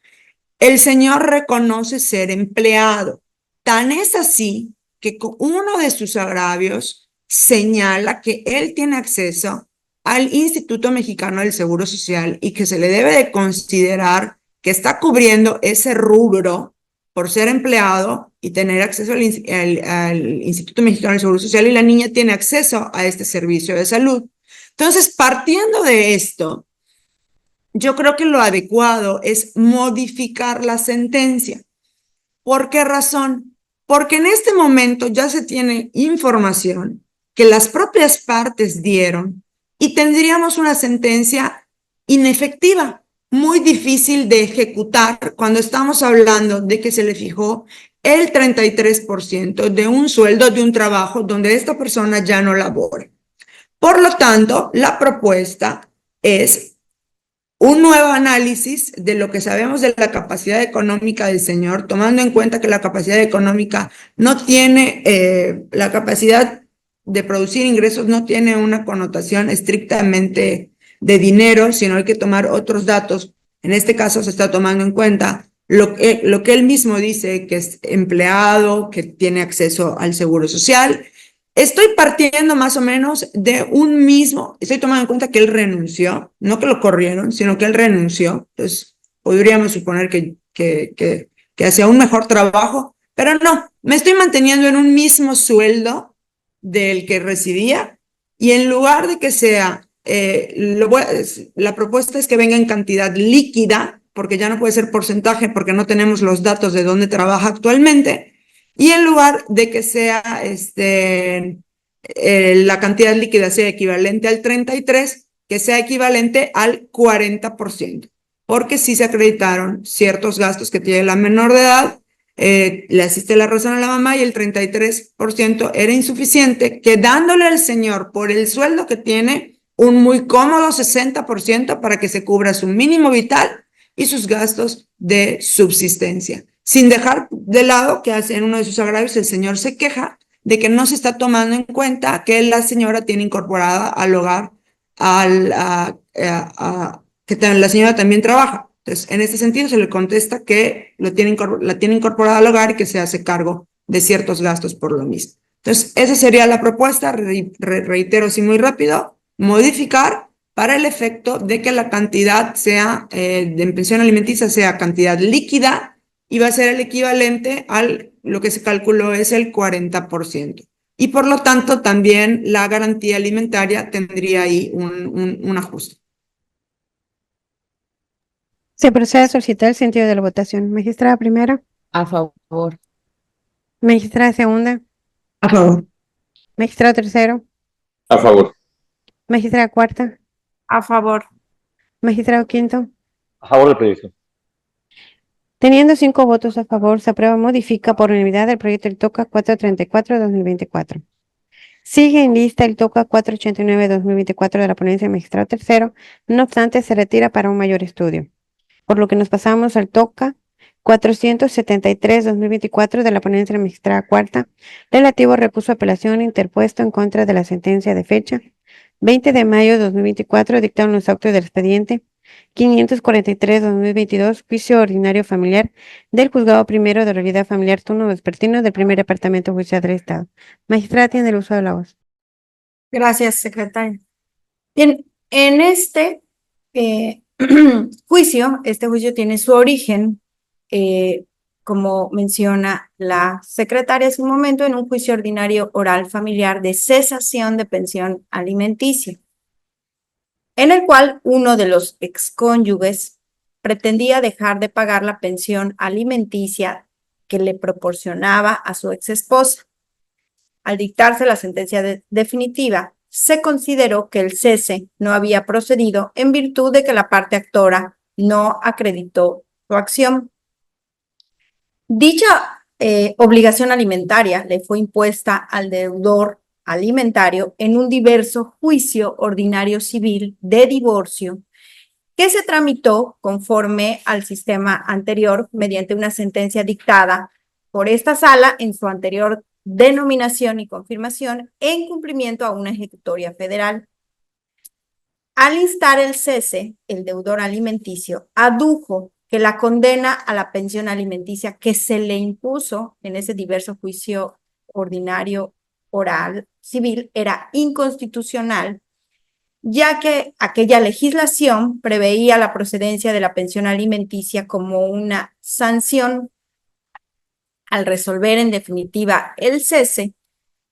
el señor reconoce ser empleado. Tan es así que uno de sus agravios señala que él tiene acceso al Instituto Mexicano del Seguro Social y que se le debe de considerar que está cubriendo ese rubro por ser empleado y tener acceso al Instituto Mexicano del Seguro Social, y la niña tiene acceso a este servicio de salud. Entonces, partiendo de esto, yo creo que lo adecuado es modificar la sentencia. ¿Por qué razón? Porque en este momento ya se tiene información que las propias partes dieron y tendríamos una sentencia inefectiva, muy difícil de ejecutar cuando estamos hablando de que se le fijó el 33% de un sueldo de un trabajo donde esta persona ya no labora. Por lo tanto, la propuesta es un nuevo análisis de lo que sabemos de la capacidad económica del señor, tomando en cuenta que la capacidad económica no tiene, la capacidad de producir ingresos no tiene una connotación estrictamente de dinero, sino hay que tomar otros datos. En este caso se está tomando en cuenta lo que él mismo dice, que es empleado, que tiene acceso al seguro social. Estoy partiendo más o menos de un mismo, estoy tomando en cuenta que él renunció, no que lo corrieron, sino que él renunció. Entonces, podríamos suponer que hacía un mejor trabajo, pero no, me estoy manteniendo en un mismo sueldo del que recibía, y en lugar de que sea, la propuesta es que venga en cantidad líquida, porque ya no puede ser porcentaje, porque no tenemos los datos de dónde trabaja actualmente. y en lugar de que sea la cantidad líquida sea equivalente al 33, que sea equivalente al 40%, porque sí se acreditaron ciertos gastos que tiene la menor de edad, le asiste la razón a la mamá y el 33% era insuficiente, quedándole al señor por el sueldo que tiene un muy cómodo 60% para que se cubra su mínimo vital y sus gastos de subsistencia, sin dejar de lado que en uno de sus agravios el señor se queja de que no se está tomando en cuenta que la señora tiene incorporada al hogar, que la señora también trabaja. Entonces, en este sentido, se le contesta que la tiene incorporada al hogar y que se hace cargo de ciertos gastos por lo mismo. Entonces, esa sería la propuesta, reitero así muy rápido, modificar para el efecto de que la cantidad sea de pensión alimenticia sea cantidad líquida y va a ser el equivalente al lo que se calculó es el 40%. Y por lo tanto, también la garantía alimentaria tendría ahí un ajuste. Se procede a solicitar el sentido de la votación. Magistrada primera, A favor. magistrada segunda, A favor. magistrado tercero, A favor. magistrada cuarta, A favor. magistrado quinto. A favor del proyecto. Teniendo 5 votos a favor, se aprueba modifica por unanimidad el proyecto del TOCA 434-2024. Sigue en lista el TOCA 489-2024 de la ponencia de magistrado tercero, no obstante se retira para un mayor estudio. Por lo que nos pasamos al TOCA 473-2024 de la ponencia de magistrada cuarta, relativo al recurso de apelación interpuesto en contra de la sentencia de fecha 20 de mayo de 2024, dictado en los autos del expediente 543-2022, juicio ordinario familiar del juzgado primero de la unidad familiar turno vespertino del primer departamento judicial del Estado. Magistrada, tiene el uso de la voz. Gracias, secretaria. Bien, en este juicio, este juicio tiene su origen, como menciona la secretaria hace un momento, en un juicio ordinario oral familiar de cesación de pensión alimenticia, en el cual uno de los excónyuges pretendía dejar de pagar la pensión alimenticia que le proporcionaba a su exesposa. Al dictarse la sentencia definitiva, se consideró que el cese no había procedido en virtud de que la parte actora no acreditó su acción. Dicha obligación alimentaria le fue impuesta al deudor alimentario en un diverso juicio ordinario civil de divorcio que se tramitó conforme al sistema anterior mediante una sentencia dictada por esta sala en su anterior denominación y confirmación en cumplimiento a una ejecutoria federal. Al instar el cese, el deudor alimenticio adujo que la condena a la pensión alimenticia que se le impuso en ese diverso juicio ordinario oral civil era inconstitucional, ya que aquella legislación preveía la procedencia de la pensión alimenticia como una sanción. Al resolver en definitiva el cese,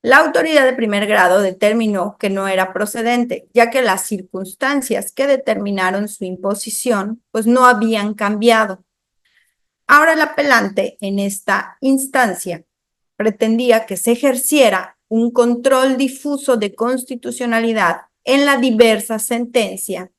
la autoridad de primer grado determinó que no era procedente, ya que las circunstancias que determinaron su imposición pues no habían cambiado. Ahora el apelante en esta instancia pretendía que se ejerciera un control difuso de constitucionalidad en la diversa sentencia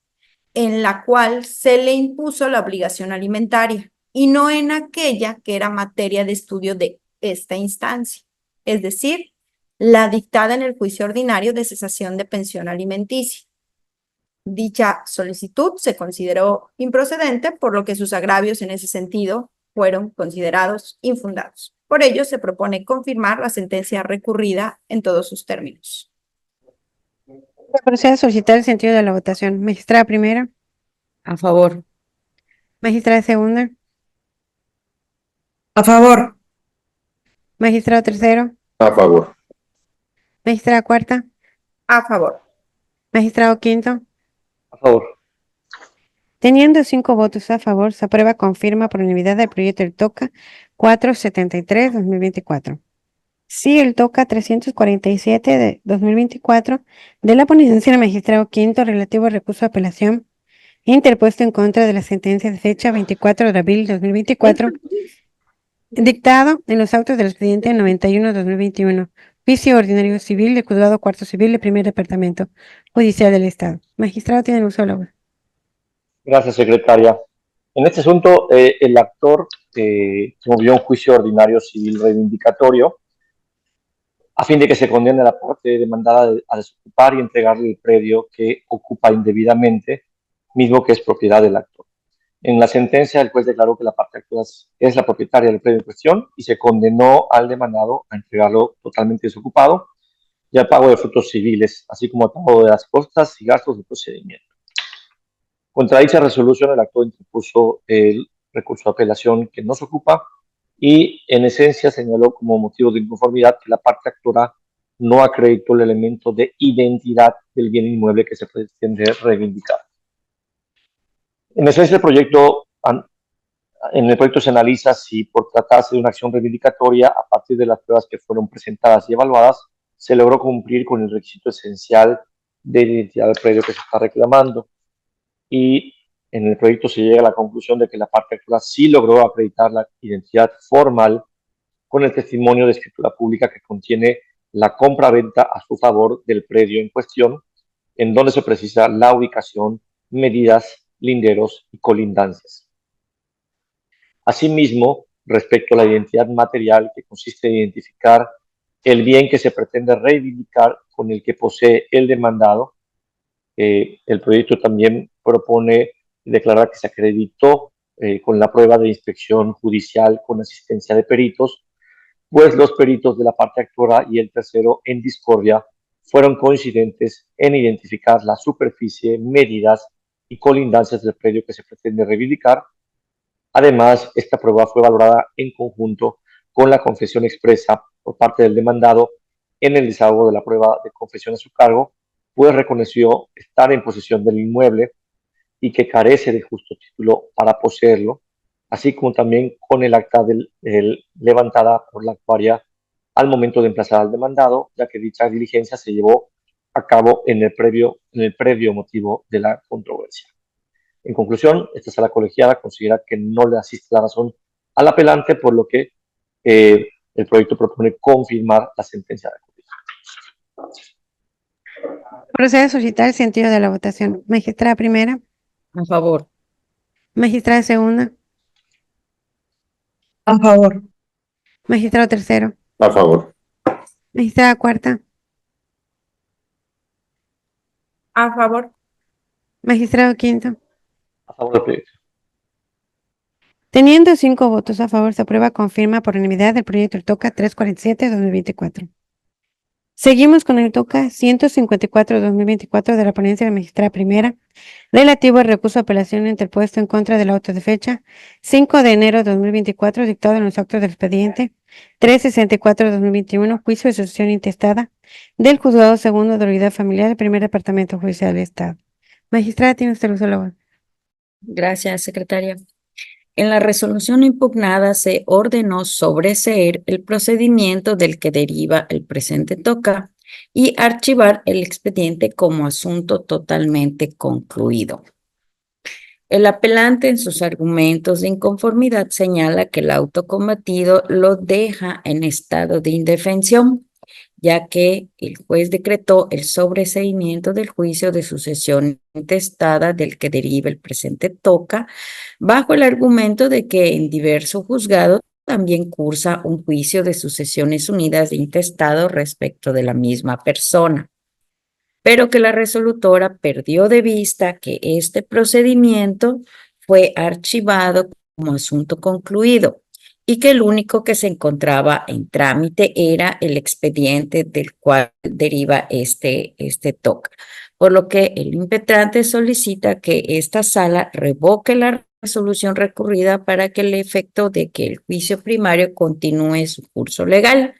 en la cual se le impuso la obligación alimentaria y no en aquella que era materia de estudio de esta instancia, es decir, la dictada en el juicio ordinario de cesación de pensión alimenticia. Dicha solicitud se consideró improcedente, por lo que sus agravios en ese sentido fueron considerados infundados. Por ello, se propone confirmar la sentencia recurrida en todos sus términos. Se procede a solicitar el sentido de la votación. Magistrada primera, A favor. magistrada segunda, A favor. magistrado tercero, A favor. magistrada cuarta, A favor. magistrado quinto. A favor. Teniendo 5 votos a favor, se aprueba confirma por unanimidad el proyecto del TOCA 473-2024. Sí, el TOCA 347 de 2024 de la ponencia del magistrado quinto relativo al recurso de apelación interpuesto en contra de la sentencia de fecha 24 de abril de 2024 Dictado en los autos del expediente 91-2021. Juicio ordinario civil del Juzgado Cuarto Civil del Primer Departamento Judicial del Estado. Magistrado tiene el uso de la voz. Gracias, secretaria. En este asunto, el actor promovió un juicio ordinario civil reivindicatorio a fin de que se condene a la parte demandada a desocupar y entregarle el predio que ocupa indebidamente, mismo que es propiedad del actor. En la sentencia, el juez declaró que la parte actora es la propietaria del predio en cuestión y se condenó al demandado a entregarlo totalmente desocupado y al pago de frutos civiles, así como al pago de las costas y gastos del procedimiento. Contra dicha resolución, el actor interpuso el recurso de apelación que no se ocupa y, en esencia, señaló como motivo de inconformidad que la parte actora no acreditó el elemento de identidad del bien inmueble que se pretende reivindicar. En esencia, en el proyecto se analiza si, por tratarse de una acción reivindicatoria, a partir de las pruebas que fueron presentadas y evaluadas, se logró cumplir con el requisito esencial de identidad del predio que se está reclamando. Y en el proyecto se llega a la conclusión de que la parte actora sí logró acreditar la identidad formal con el testimonio de escritura pública que contiene la compra-venta a su favor del predio en cuestión, en donde se precisa la ubicación, medidas, linderos y colindancias. Asimismo, respecto a la identidad material, que consiste en identificar el bien que se pretende reivindicar con el que posee el demandado, el proyecto también propone declarar que se acreditó con la prueba de inspección judicial con asistencia de peritos, pues los peritos de la parte actora y el tercero en discordia fueron coincidentes en identificar la superficie, medidas y colindancias del predio que se pretende reivindicar. Además, esta prueba fue valorada en conjunto con la confesión expresa por parte del demandado en el desahogo de la prueba de confesión a su cargo, pues reconoció estar en posesión del inmueble y que carece de justo título para poseerlo, así como también con el acta levantada por la actuaria al momento de emplazar al demandado, ya que dicha diligencia se llevó a cabo en el previo motivo de la controversia. En conclusión, esta sala colegiada considera que no le asiste la razón al apelante, por lo que el proyecto propone confirmar la sentencia de juicio. Procede a suscitar el sentido de la votación. Magistrada primera. A favor. Magistrada segunda. A favor. Magistrado tercero. A favor. Magistrada cuarta. A favor. Magistrado quinto. A favor del proyecto. Teniendo 5 votos a favor, se aprueba, confirma por unanimidad el proyecto del TOCA 347-2024. Seguimos con el TOCA 154-2024 de la ponencia de la magistrada primera, relativo al recurso de apelación interpuesto en contra del auto de fecha 5 de enero de 2024, dictado en los actos del expediente 364-2021, juicio de sucesión intestada del Juzgado Segundo de la Unidad Familiar del Primer Departamento Judicial del Estado. Magistrada, tiene usted el uso de la voz. Gracias, secretaria. En la resolución impugnada se ordenó sobreseer el procedimiento del que deriva el presente TOCA y archivar el expediente como asunto totalmente concluido. El apelante en sus argumentos de inconformidad señala que el auto combatido lo deja en estado de indefensión, ya que el juez decretó el sobreseimiento del juicio de sucesión intestada del que deriva el presente TOCA, bajo el argumento de que en diverso juzgado también cursa un juicio de sucesiones unidas de intestado respecto de la misma persona, pero que la resolutora perdió de vista que este procedimiento fue archivado como asunto concluido y que el único que se encontraba en trámite era el expediente del cual deriva este TOCA, por lo que el impetrante solicita que esta sala revoque la resolución recurrida para que el efecto de que el juicio primario continúe su curso legal,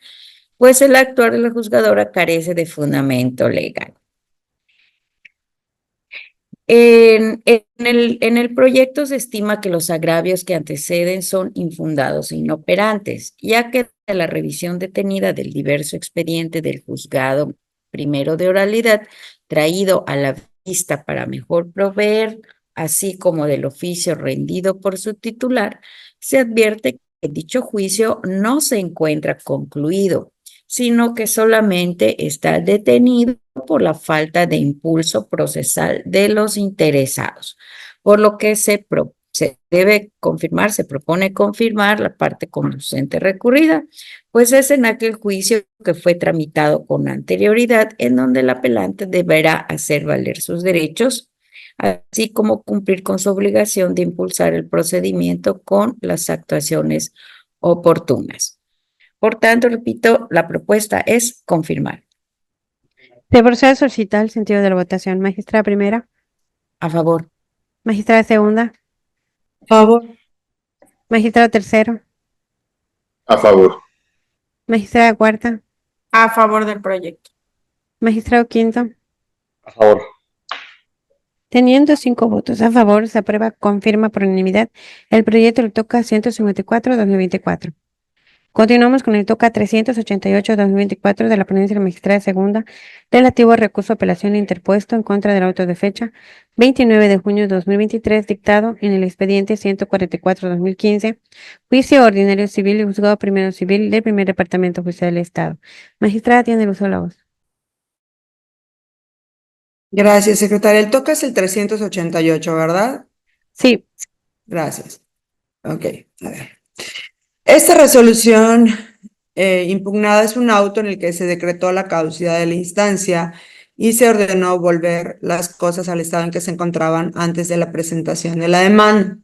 pues el actuar de la juzgadora carece de fundamento legal. En el proyecto se estima que los agravios que anteceden son infundados e inoperantes, ya que de la revisión detenida del diverso expediente del juzgado primero de oralidad traído a la vista para mejor proveer, así como del oficio rendido por su titular, se advierte que dicho juicio no se encuentra concluido, sino que solamente está detenido por la falta de impulso procesal de los interesados, por lo que se debe confirmar, se propone confirmar la parte conducente recurrida, pues es en aquel juicio que fue tramitado con anterioridad en donde el apelante deberá hacer valer sus derechos, así como cumplir con su obligación de impulsar el procedimiento con las actuaciones oportunas. Por tanto, repito, la propuesta es confirmar. Se procede a solicitar el sentido de la votación. Magistrada primera, A favor. magistrada segunda, Favor. magistrado tercero, A favor. magistrada cuarta, A favor del proyecto. magistrado quinto. A favor. Teniendo 5 votos a favor, se aprueba, confirma por unanimidad el proyecto del TOCA 154-2024. Continuamos con el TOCA 388-2024 de la ponencia de la magistrada segunda, relativo al recurso de apelación interpuesto en contra del auto de fecha 29 de junio de 2023, dictado en el expediente 144-2015, juicio ordinario civil y juzgado primero civil del primer departamento judicial del Estado. Magistrada, tiene el uso de la voz. Gracias, secretaria. El toca es el 388, ¿verdad? Sí, Gracias. Ok, a ver. Esta resolución impugnada es un auto en el que se decretó la caducidad de la instancia y se ordenó volver las cosas al estado en que se encontraban antes de la presentación de la demanda.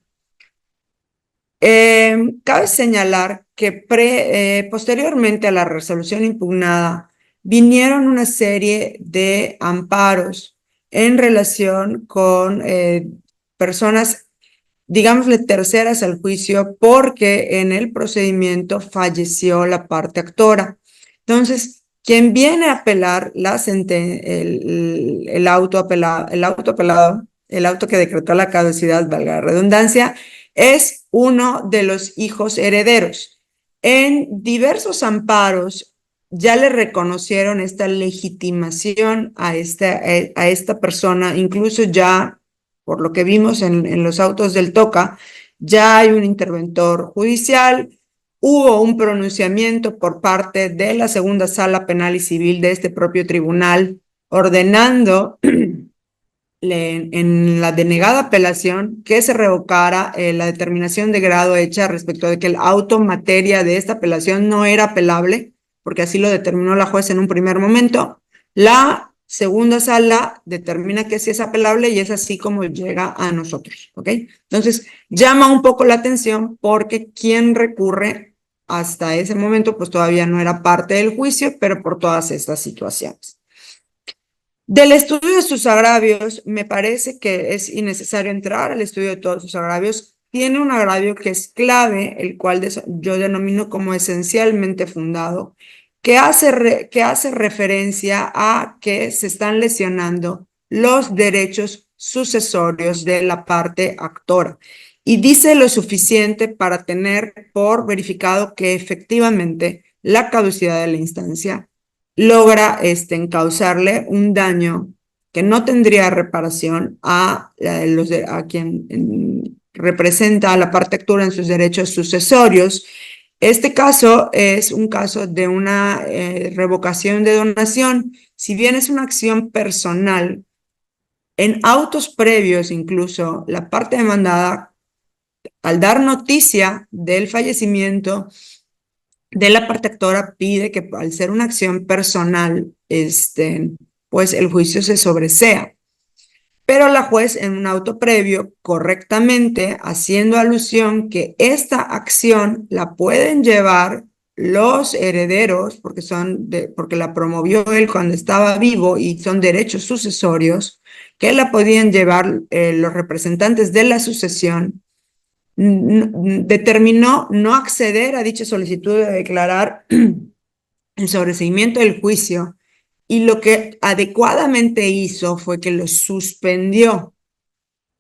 Cabe señalar que posteriormente a la resolución impugnada vinieron una serie de amparos en relación con personas, digámosle, terceras al juicio, porque en el procedimiento falleció la parte actora. Entonces, quien viene a apelar el auto apelado, el auto que decretó la caducidad, valga la redundancia, es uno de los hijos herederos. En diversos amparos ya le reconocieron esta legitimación a esta persona, incluso ya, por lo que vimos en los autos del TOCA, ya hay un interventor judicial, hubo un pronunciamiento por parte de la segunda sala penal y civil de este propio tribunal, ordenando en la denegada apelación que se revocara la determinación de grado hecha respecto de que el auto materia de esta apelación no era apelable, porque así lo determinó la jueza en un primer momento. La segunda sala determina que sí es apelable y es así como llega a nosotros, ¿ok? Entonces, llama un poco la atención porque quien recurre hasta ese momento, pues todavía no era parte del juicio, pero por todas estas situaciones. Del estudio de sus agravios, me parece que es innecesario entrar al estudio de todos sus agravios. Tiene un agravio que es clave, el cual yo denomino como esencialmente fundado, que hace referencia a que se están lesionando los derechos sucesorios de la parte actora. Y dice lo suficiente para tener por verificado que efectivamente la caducidad de la instancia logra encausarle un daño que no tendría reparación a quien representa a la parte actora en sus derechos sucesorios. Este caso es un caso de una revocación de donación. Si bien es una acción personal, en autos previos incluso, la parte demandada, al dar noticia del fallecimiento de la parte actora, pide que al ser una acción personal, pues el juicio se sobresea. Pero la juez en un auto previo, correctamente, haciendo alusión que esta acción la pueden llevar los herederos, porque la promovió él cuando estaba vivo y son derechos sucesorios, que la podían llevar los representantes de la sucesión, determinó no acceder a dicha solicitud de declarar el sobreseimiento del juicio y lo que adecuadamente hizo fue que lo suspendió.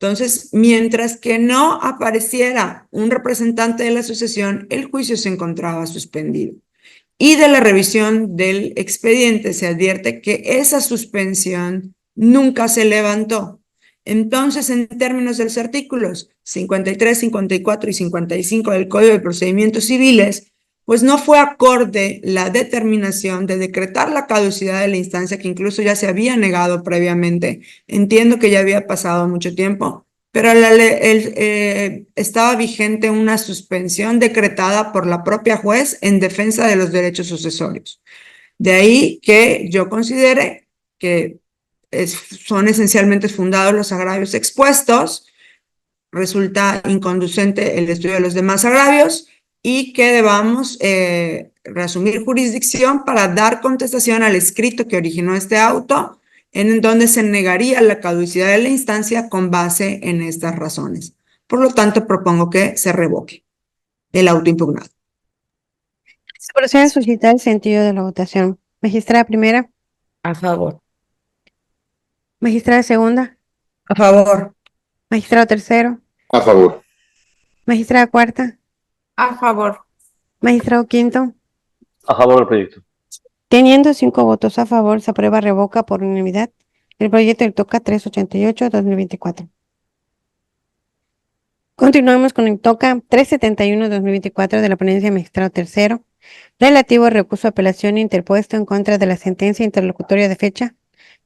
Entonces, mientras que no apareciera un representante de la sucesión, el juicio se encontraba suspendido. Y de la revisión del expediente se advierte que esa suspensión nunca se levantó. Entonces, en términos de los artículos 53, 54 y 55 del Código de Procedimientos Civiles, pues no fue acorde la determinación de decretar la caducidad de la instancia que incluso ya se había negado previamente. Entiendo que ya había pasado mucho tiempo, pero estaba vigente una suspensión decretada por la propia juez en defensa de los derechos sucesorios. De ahí que yo considere que son esencialmente fundados los agravios expuestos, resulta inconducente el estudio de los demás agravios y que debamos reasumir jurisdicción para dar contestación al escrito que originó este auto, en donde se negaría la caducidad de la instancia con base en estas razones. Por lo tanto, propongo que se revoque el auto impugnado. Se procede a suscitar el sentido de la votación. Magistrada primera, A favor. magistrada segunda, A favor. magistrado tercero, A favor. magistrada cuarta, A favor. magistrado quinto. A favor del proyecto. Teniendo 5 votos a favor, se aprueba revoca por unanimidad el proyecto del TOCA 388-2024. Continuamos con el TOCA 371-2024 de la ponencia de magistrado tercero, relativo al recurso de apelación interpuesto en contra de la sentencia interlocutoria de fecha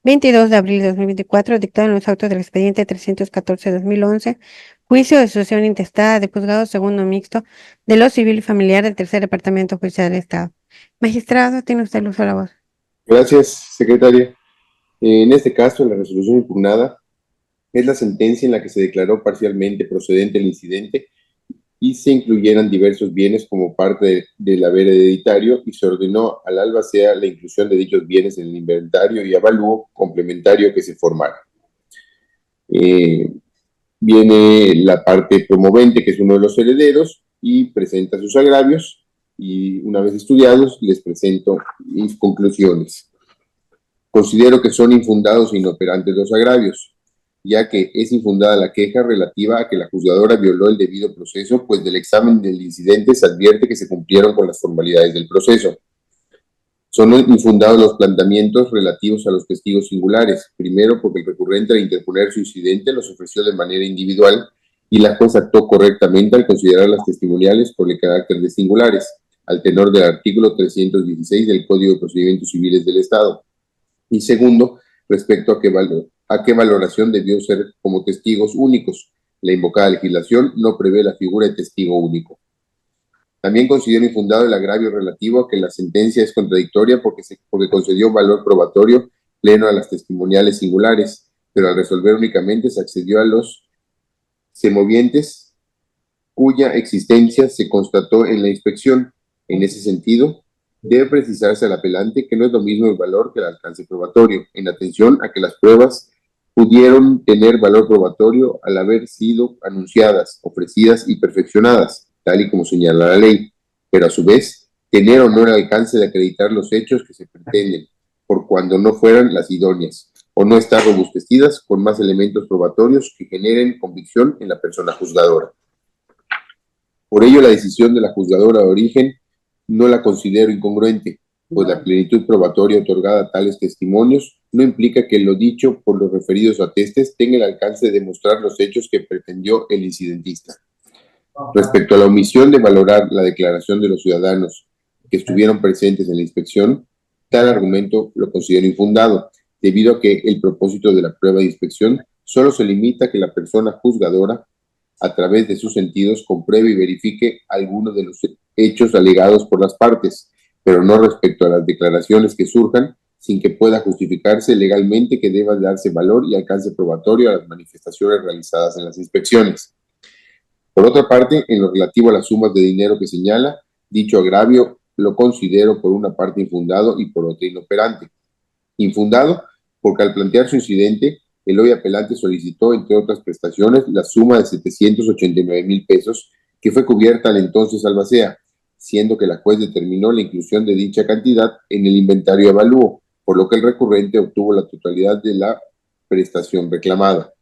22 de abril de 2024, dictado en los autos del expediente 314-2011, juicio de sucesión intestada de juzgado segundo mixto de lo civil y familiar del tercer departamento judicial del Estado. Magistrado, tiene usted el uso de la voz. Gracias, secretaria. En este caso, la resolución impugnada es la sentencia en la que se declaró parcialmente procedente el incidente y se incluyeran diversos bienes como parte del haber hereditario y se ordenó al albacea la inclusión de dichos bienes en el inventario y avalúo complementario que se formara. Viene la parte promovente, que es uno de los herederos, y presenta sus agravios, y una vez estudiados, les presento mis conclusiones. Considero que son infundados e inoperantes los agravios, ya que es infundada la queja relativa a que la juzgadora violó el debido proceso, pues del examen del incidente se advierte que se cumplieron con las formalidades del proceso. Son infundados los planteamientos relativos a los testigos singulares, primero porque el recurrente al interponer su incidente los ofreció de manera individual y la juez actuó correctamente al considerar las testimoniales por el carácter de singulares, al tenor del artículo 316 del Código de Procedimientos Civiles del Estado. Y segundo, respecto a qué valoración debió ser como testigos únicos. La invocada legislación no prevé la figura de testigo único. También considero infundado el agravio relativo a que la sentencia es contradictoria porque concedió valor probatorio pleno a las testimoniales singulares, pero al resolver únicamente se accedió a los semovientes cuya existencia se constató en la inspección. En ese sentido, debe precisarse al apelante que no es lo mismo el valor que el alcance probatorio, en atención a que las pruebas pudieron tener valor probatorio al haber sido anunciadas, ofrecidas y perfeccionadas, tal y como señala la ley, pero a su vez tener o no el alcance de acreditar los hechos que se pretenden, por cuando no fueran las idóneas, o no estar robustecidas con más elementos probatorios que generen convicción en la persona juzgadora. Por ello, la decisión de la juzgadora de origen no la considero incongruente, pues la plenitud probatoria otorgada a tales testimonios no implica que lo dicho por los referidos atestes tenga el alcance de demostrar los hechos que pretendió el incidentista. Respecto a la omisión de valorar la declaración de los ciudadanos que estuvieron presentes en la inspección, tal argumento lo considero infundado, debido a que el propósito de la prueba de inspección solo se limita a que la persona juzgadora, a través de sus sentidos, compruebe y verifique algunos de los hechos alegados por las partes, pero no respecto a las declaraciones que surjan, sin que pueda justificarse legalmente que deba darse valor y alcance probatorio a las manifestaciones realizadas en las inspecciones. Por otra parte, en lo relativo a las sumas de dinero que señala, dicho agravio lo considero por una parte infundado y por otra inoperante. Infundado porque al plantear su incidente, el hoy apelante solicitó, entre otras prestaciones, la suma de 789,000 pesos que fue cubierta al entonces albacea, siendo que la juez determinó la inclusión de dicha cantidad en el inventario de avalúo, por lo que el recurrente obtuvo la totalidad de la prestación reclamada.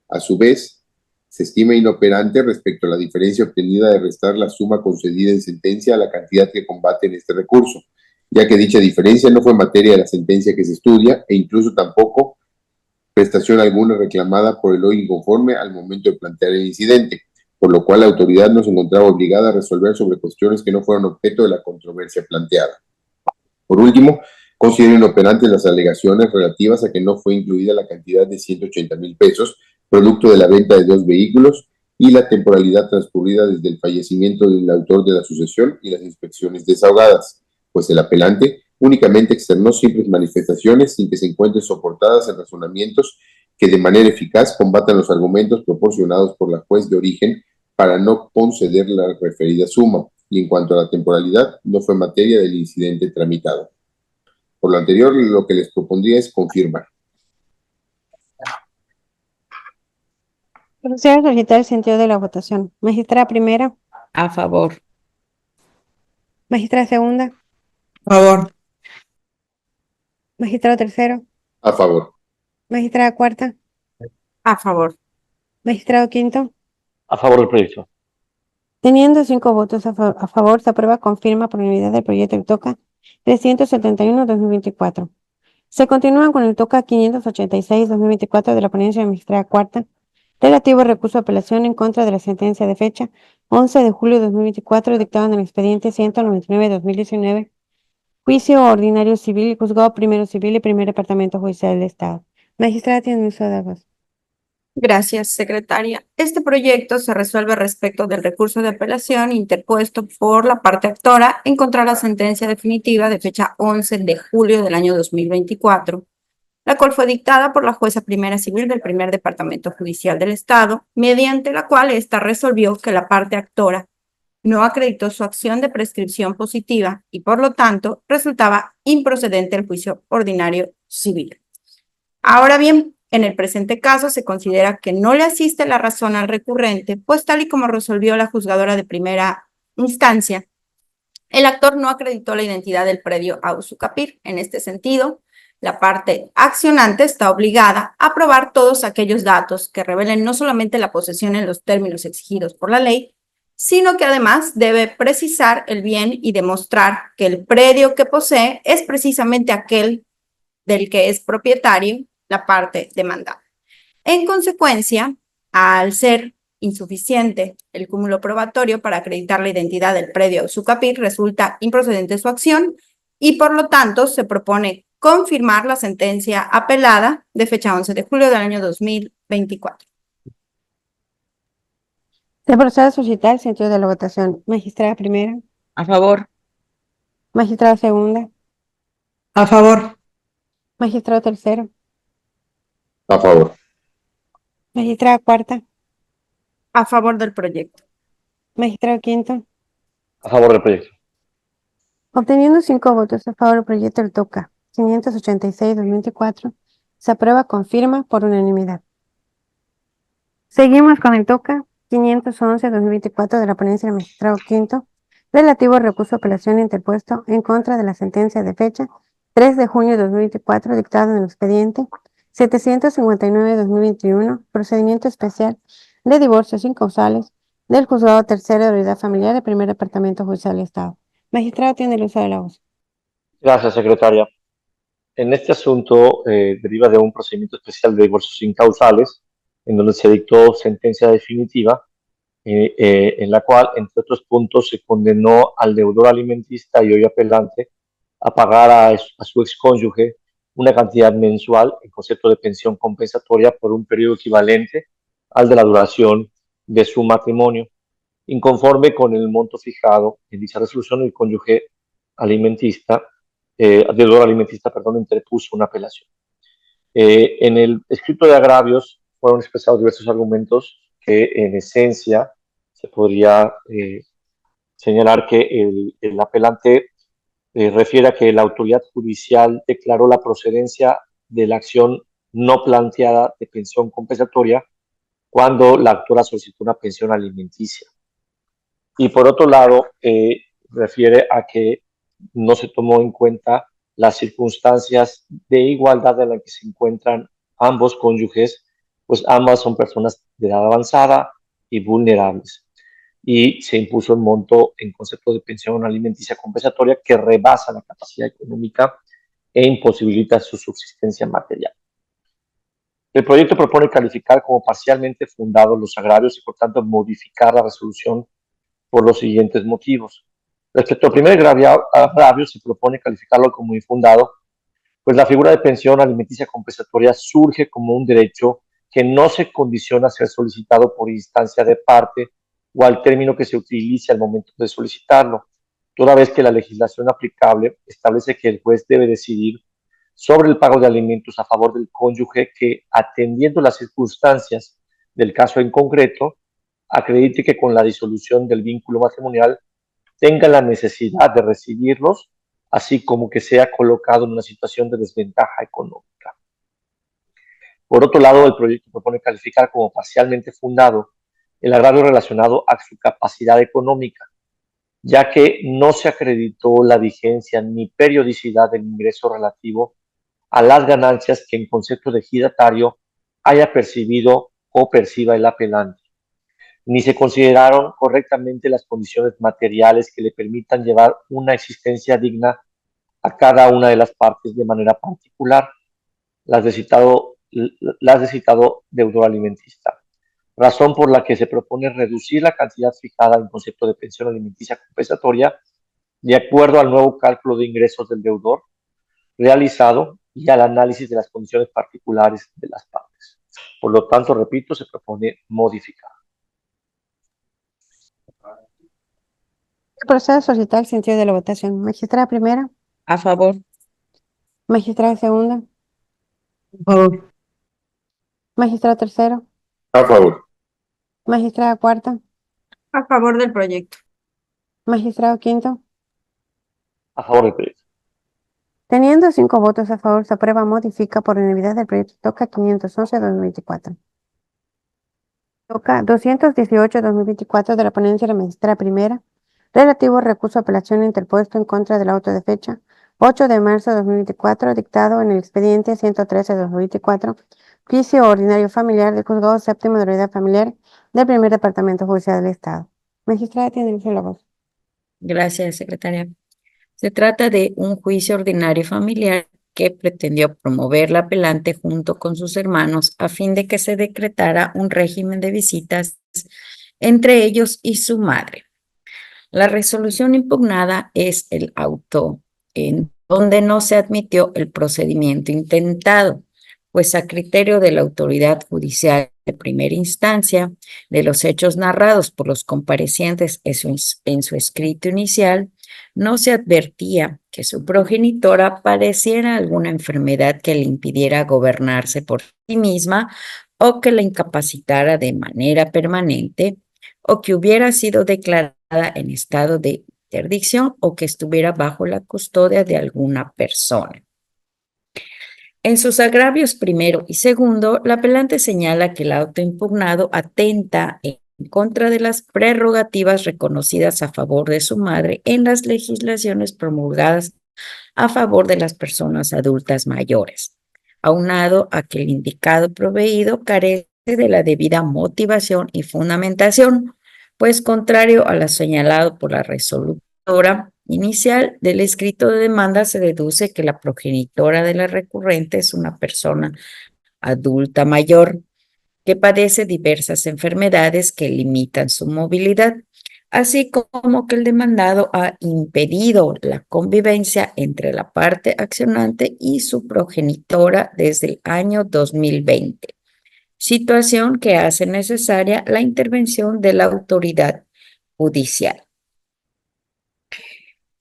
A su vez, se estima inoperante respecto a la diferencia obtenida de restar la suma concedida en sentencia a la cantidad que combate en este recurso, ya que dicha diferencia no fue materia de la sentencia que se estudia e incluso tampoco prestación alguna reclamada por el hoy inconforme al momento de plantear el incidente, por lo cual la autoridad no se encontraba obligada a resolver sobre cuestiones que no fueron objeto de la controversia planteada. Por último, considero inoperantes las alegaciones relativas a que no fue incluida la cantidad de 180,000 pesos, producto de la venta de 2 vehículos, y la temporalidad transcurrida desde el fallecimiento del autor de la sucesión y las inspecciones desahogadas, pues el apelante únicamente externó simples manifestaciones sin que se encuentren soportadas en razonamientos que de manera eficaz combatan los argumentos proporcionados por la juez de origen para no conceder la referida suma, y en cuanto a la temporalidad, no fue materia del incidente tramitado. Por lo anterior, lo que les propondría es confirmar. Procedo a solicitar el sentido de la votación. Magistrada primera, A favor. magistrada segunda, A favor. magistrado tercero, A favor. magistrada cuarta, A favor. magistrado quinto. A favor del proyecto. Teniendo 5 votos a favor, se aprueba con firma por unanimidad del proyecto del TOCA 371-2024. Se continúa con el TOCA 586-2024 de la ponencia de magistrada cuarta, relativo al recurso de apelación en contra de la sentencia de fecha 11 de julio de 2024 dictada en el expediente 199-2019, juicio ordinario civil, juzgado primero civil y primer departamento judicial del Estado. Magistrada, tiene uso de voz. Gracias, secretaria. Este proyecto se resuelve respecto del recurso de apelación interpuesto por la parte actora en contra de la sentencia definitiva de fecha 11 de julio del año 2024, la cual fue dictada por la jueza primera civil del primer departamento judicial del Estado, mediante la cual ésta resolvió que la parte actora no acreditó su acción de prescripción positiva y, por lo tanto, resultaba improcedente el juicio ordinario civil. Ahora bien, en el presente caso se considera que no le asiste la razón al recurrente, pues tal y como resolvió la juzgadora de primera instancia, el actor no acreditó la identidad del predio a usucapir. En este sentido, la parte accionante está obligada a probar todos aquellos datos que revelen no solamente la posesión en los términos exigidos por la ley, sino que además debe precisar el bien y demostrar que el predio que posee es precisamente aquel del que es propietario la parte demandada. En consecuencia, al ser insuficiente el cúmulo probatorio para acreditar la identidad del predio usucapir, resulta improcedente su acción y por lo tanto se propone confirmar la sentencia apelada de fecha 11 de julio del año 2024. Se procede a solicitar el sentido de la votación. Magistrada primera, A favor. magistrada segunda, A favor. magistrado tercero, A favor. magistrada cuarta, A favor del proyecto. magistrado quinto. A favor del proyecto. Obteniendo 5 votos a favor del proyecto del TOCA 586-2024, se aprueba con firma por unanimidad. Seguimos con el TOCA 511-2024 de la ponencia del magistrado quinto, relativo al recurso de apelación interpuesto en contra de la sentencia de fecha 3 de junio de 2024 dictada en el expediente 759-2021, procedimiento especial de divorcios incausales del juzgado tercero de unidad familiar del primer departamento judicial del Estado. Magistrado, tiene el uso de la voz. Gracias, secretaria. En este asunto deriva de un procedimiento especial de divorcios incausales, en donde se dictó sentencia definitiva, en la cual, entre otros puntos, se condenó al deudor alimentista y hoy apelante a pagar a su excónyuge una cantidad mensual en concepto de pensión compensatoria por un periodo equivalente al de la duración de su matrimonio. Inconforme con el monto fijado en dicha resolución, el cónyuge alimentista, deudor alimentista, interpuso una apelación. En el escrito de agravios fueron expresados diversos argumentos que en esencia se podría señalar que el apelante refiere a que la autoridad judicial declaró la procedencia de la acción no planteada de pensión compensatoria cuando la actora solicitó una pensión alimenticia. Y por otro lado, refiere a que no se tomó en cuenta las circunstancias de igualdad en las que se encuentran ambos cónyuges, pues ambas son personas de edad avanzada y vulnerables. Y se impuso un monto en concepto de pensión alimenticia compensatoria que rebasa la capacidad económica e imposibilita su subsistencia material. El proyecto propone calificar como parcialmente fundados los agravios y, por tanto, modificar la resolución por los siguientes motivos. Respecto al primer agravio, se propone calificarlo como infundado, pues la figura de pensión alimenticia compensatoria surge como un derecho que no se condiciona a ser solicitado por instancia de parte o al término que se utilice al momento de solicitarlo, toda vez que la legislación aplicable establece que el juez debe decidir sobre el pago de alimentos a favor del cónyuge que, atendiendo las circunstancias del caso en concreto, acredite que con la disolución del vínculo matrimonial tenga la necesidad de recibirlos, así como que sea colocado en una situación de desventaja económica. Por otro lado, el proyecto propone calificar como parcialmente fundado el agravio relacionado a su capacidad económica, ya que no se acreditó la vigencia ni periodicidad del ingreso relativo a las ganancias que en concepto de ejidatario haya percibido o perciba el apelante, ni se consideraron correctamente las condiciones materiales que le permitan llevar una existencia digna a cada una de las partes de manera particular, las de citado deudor alimentista, razón por la que se propone reducir la cantidad fijada en concepto de pensión alimenticia compensatoria de acuerdo al nuevo cálculo de ingresos del deudor realizado y al análisis de las condiciones particulares de las partes. Por lo tanto, repito, se propone modificar. Procedo a solicitar el sentido de la votación. Magistrada primera, A favor. magistrada segunda, A favor. magistrada tercero, A favor. magistrada cuarta, A favor del proyecto. magistrado quinto. A favor del proyecto. Teniendo 5 votos a favor, se aprueba, modifica por unanimidad del proyecto. Toca 511-2024. Toca 218-2024 de la ponencia de la magistrada primera, relativo al recurso de apelación interpuesto en contra del auto de fecha 8 de marzo de 2024, dictado en el expediente 113-2024, juicio ordinario familiar del Juzgado Séptimo de la Unidad Familiar del Primer Departamento Judicial del Estado. Magistrada, tiene uso de la voz. Gracias, secretaria. Se trata de un juicio ordinario familiar que pretendió promover la apelante junto con sus hermanos a fin de que se decretara un régimen de visitas entre ellos y su madre. La resolución impugnada es el auto en donde no se admitió el procedimiento intentado, pues a criterio de la autoridad judicial de primera instancia, de los hechos narrados por los comparecientes en su escrito inicial, no se advertía que su progenitora padeciera alguna enfermedad que le impidiera gobernarse por sí misma o que la incapacitara de manera permanente, o que hubiera sido declarada en estado de interdicción o que estuviera bajo la custodia de alguna persona. En sus agravios primero y segundo, la apelante señala que el auto impugnado atenta en contra de las prerrogativas reconocidas a favor de su madre en las legislaciones promulgadas a favor de las personas adultas mayores, aunado a que el indicado proveído carece de la debida motivación y fundamentación, pues contrario a lo señalado por la resolutora inicial del escrito de demanda, se deduce que la progenitora de la recurrente es una persona adulta mayor que padece diversas enfermedades que limitan su movilidad, así como que el demandado ha impedido la convivencia entre la parte accionante y su progenitora desde el año 2020, situación que hace necesaria la intervención de la autoridad judicial.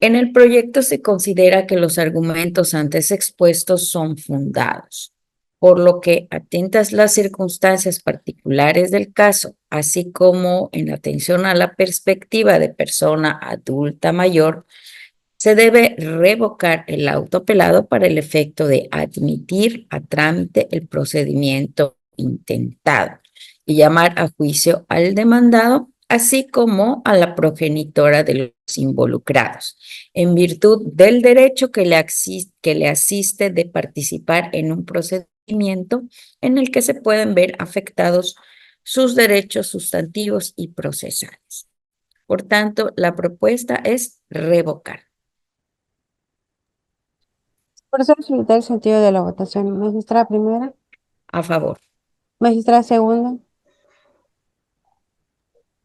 En el proyecto se considera que los argumentos antes expuestos son fundados, por lo que, atentas las circunstancias particulares del caso, así como en atención a la perspectiva de persona adulta mayor, se debe revocar el auto apelado para el efecto de admitir a trámite el procedimiento intentado y llamar a juicio al demandado, así como a la progenitora de los involucrados, en virtud del derecho que le asiste de participar en un procedimiento en el que se pueden ver afectados sus derechos sustantivos y procesales. Por tanto, la propuesta es revocar. Por eso solicitar el sentido de la votación. Magistrada primera, A favor. Magistrada segunda.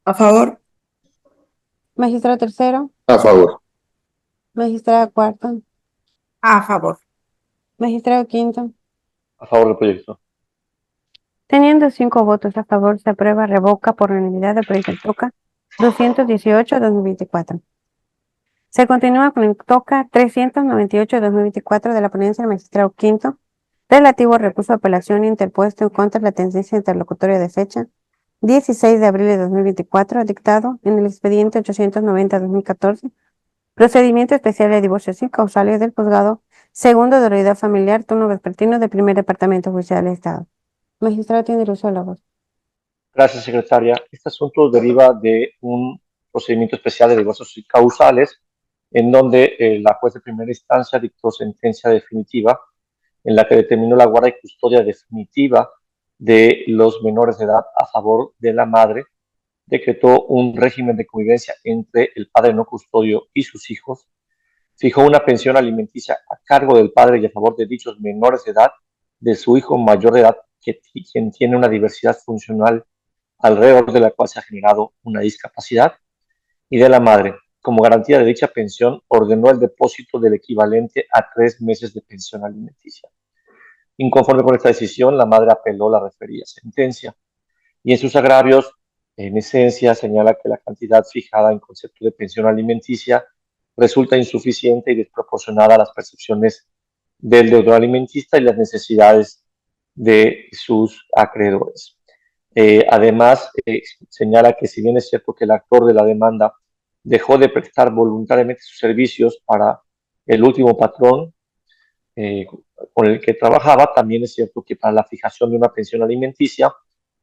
A favor. Magistrado tercero. A favor. Magistrada cuarta. A favor. Magistrado quinto. A favor del proyecto. Teniendo 5 votos a favor, se aprueba, revoca por unanimidad el proyecto del TOCA 218-2024. Se continúa con el TOCA 398-2024 de la ponencia del magistrado quinto, relativo al recurso de apelación interpuesto en contra de la sentencia interlocutoria de fecha 16 de abril de 2024, dictado en el expediente 890-2014, procedimiento especial de divorcios sin causales del juzgado segundo de la unidad familiar, turno vespertino del primer departamento judicial del Estado. Magistrado tiene el uso de la voz. Gracias, secretaria. Este asunto deriva de un procedimiento especial de divorcios causales, en donde la juez de primera instancia dictó sentencia definitiva en la que determinó la guarda y custodia definitiva de los menores de edad a favor de la madre, decretó un régimen de convivencia entre el padre no custodio y sus hijos, fijó una pensión alimenticia a cargo del padre y a favor de dichos menores de edad de su hijo mayor de edad, quien tiene una diversidad funcional alrededor de la cual se ha generado una discapacidad, y de la madre. Como garantía de dicha pensión, ordenó el depósito del equivalente a 3 meses de pensión alimenticia. Inconforme con esta decisión, la madre apeló la referida sentencia y en sus agravios, en esencia, señala que la cantidad fijada en concepto de pensión alimenticia resulta insuficiente y desproporcionada a las percepciones del deudor alimentista y las necesidades de sus acreedores. Además, señala que si bien es cierto que el actor de la demanda dejó de prestar voluntariamente sus servicios para el último patrón con el que trabajaba, también es cierto que para la fijación de una pensión alimenticia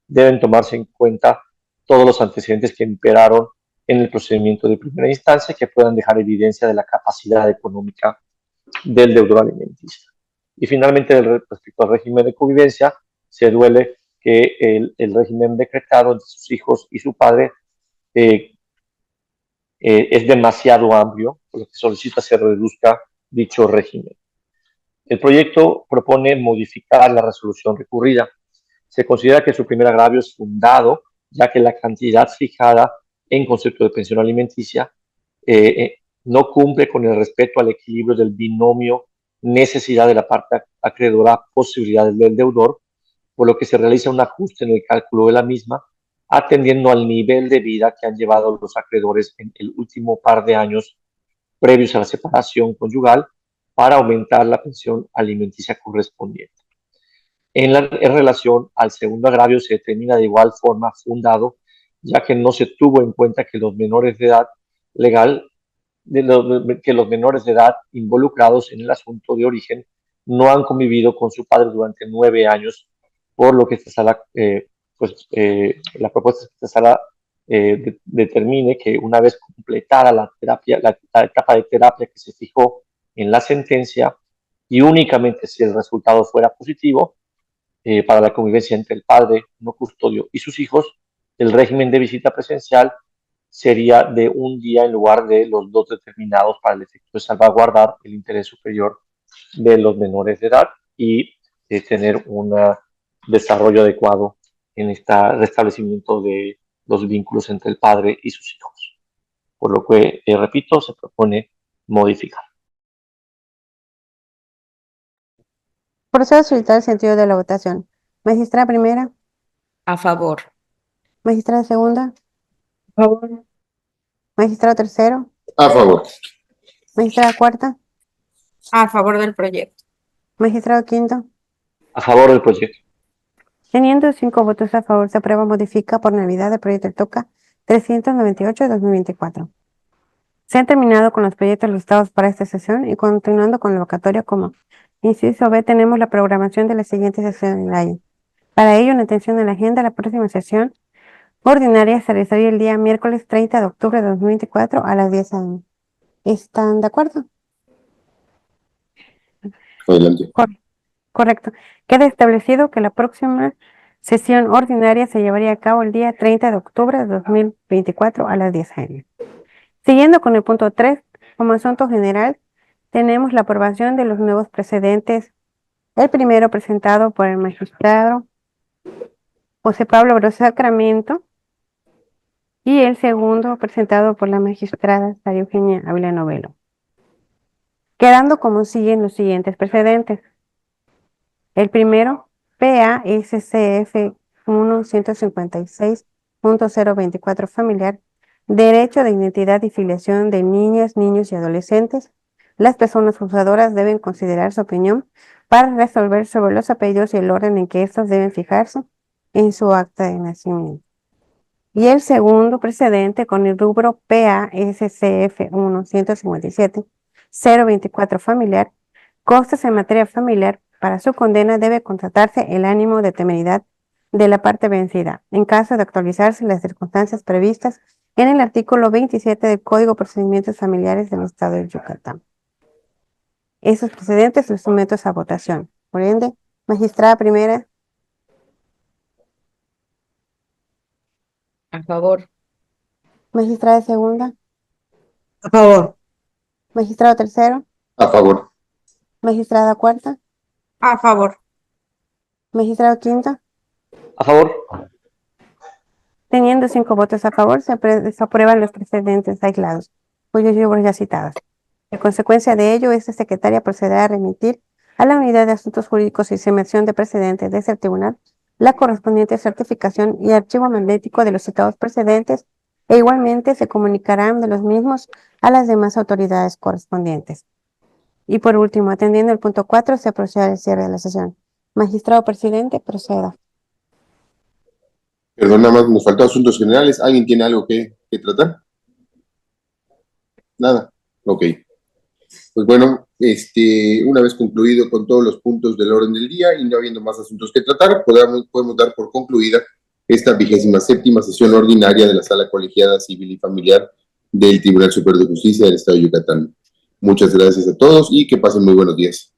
deben tomarse en cuenta todos los antecedentes que imperaron en el procedimiento de primera instancia que puedan dejar evidencia de la capacidad económica del deudor alimentista. Y finalmente, respecto al régimen de convivencia, se duele que el régimen decretado entre sus hijos y su padre es demasiado amplio, por lo que solicita se reduzca dicho régimen. El proyecto propone modificar la resolución recurrida. Se considera que su primer agravio es fundado, ya que la cantidad fijada en concepto de pensión alimenticia no cumple con el respeto al equilibrio del binomio necesidad de la parte acreedora, posibilidades del deudor, por lo que se realiza un ajuste en el cálculo de la misma, atendiendo al nivel de vida que han llevado los acreedores en el último par de años previos a la separación conyugal para aumentar la pensión alimenticia correspondiente. En relación al segundo agravio se determina de igual forma fundado, ya que no se tuvo en cuenta que los menores de edad legal, que los menores de edad involucrados en el asunto de origen no han convivido con su padre durante 9 años, por lo que esta sala, la propuesta es que esta sala determine que una vez completada la etapa de terapia que se fijó en la sentencia, y únicamente si el resultado fuera positivo, para la convivencia entre el padre no custodio y sus hijos, el régimen de visita presencial sería de un día en lugar de los 2 determinados para el efecto de salvaguardar el interés superior de los menores de edad y tener un desarrollo adecuado en este restablecimiento de los vínculos entre el padre y sus hijos. Por lo que, repito, se propone modificar. Procedo a solicitar el sentido de la votación. Magistrada primera. A favor. Magistrada segunda. A favor. Magistrado tercero. A favor. Magistrada cuarta. A favor del proyecto. Magistrado quinto. A favor del proyecto. Teniendo 5 votos a favor, se aprueba modifica por unanimidad el proyecto del TOCA 398-2024. Se han terminado con los proyectos listados para esta sesión y continuando con la convocatoria como inciso B, tenemos la programación de la siguiente sesión en el año. Para ello, en atención a la agenda, la próxima sesión ordinaria se realizaría el día miércoles 30 de octubre de 2024 a las 10 a.m. ¿Están de acuerdo? Adelante. Correcto. Queda establecido que la próxima sesión ordinaria se llevaría a cabo el día 30 de octubre de 2024 a las 10 a.m. Siguiendo con el punto 3, como asunto general, tenemos la aprobación de los nuevos precedentes. El primero presentado por el magistrado José Pablo Bros Sacramento, y el segundo presentado por la magistrada María Eugenia Ávila Novelo. Quedando como siguen los siguientes precedentes. El primero, PASCF 156.024 familiar, derecho de identidad y filiación de niñas, niños y adolescentes. Las personas usadoras deben considerar su opinión para resolver sobre los apellidos y el orden en que estos deben fijarse en su acta de nacimiento. Y el segundo precedente con el rubro PASCF 157.024 familiar, costas en materia familiar. Para su condena debe contratarse el ánimo de temeridad de la parte vencida, en caso de actualizarse las circunstancias previstas en el artículo 27 del Código de Procedimientos Familiares del Estado de Yucatán. Esos precedentes los someto a votación. Por ende, magistrada primera. A favor. Magistrada segunda. A favor. Magistrado tercero. A favor. Magistrada cuarta. A favor. Magistrado quinto. A favor. Teniendo 5 votos a favor, se aprueban los precedentes aislados, cuyos libros ya citados. En consecuencia de ello, esta secretaria procederá a remitir a la Unidad de Asuntos Jurídicos y Sumación de Precedentes de ese tribunal la correspondiente certificación y archivo magnético de los citados precedentes, e igualmente se comunicarán de los mismos a las demás autoridades correspondientes. Y por último, atendiendo el punto 4, se procede al cierre de la sesión. Magistrado presidente, proceda. Perdón, nada más nos faltó asuntos generales. ¿Alguien tiene algo que tratar? Nada. Ok. Pues bueno, una vez concluido con todos los puntos del orden del día y no habiendo más asuntos que tratar, podemos dar por concluida esta 27ª sesión ordinaria de la Sala Colegiada Civil y Familiar del Tribunal Superior de Justicia del Estado de Yucatán. Muchas gracias a todos y que pasen muy buenos días.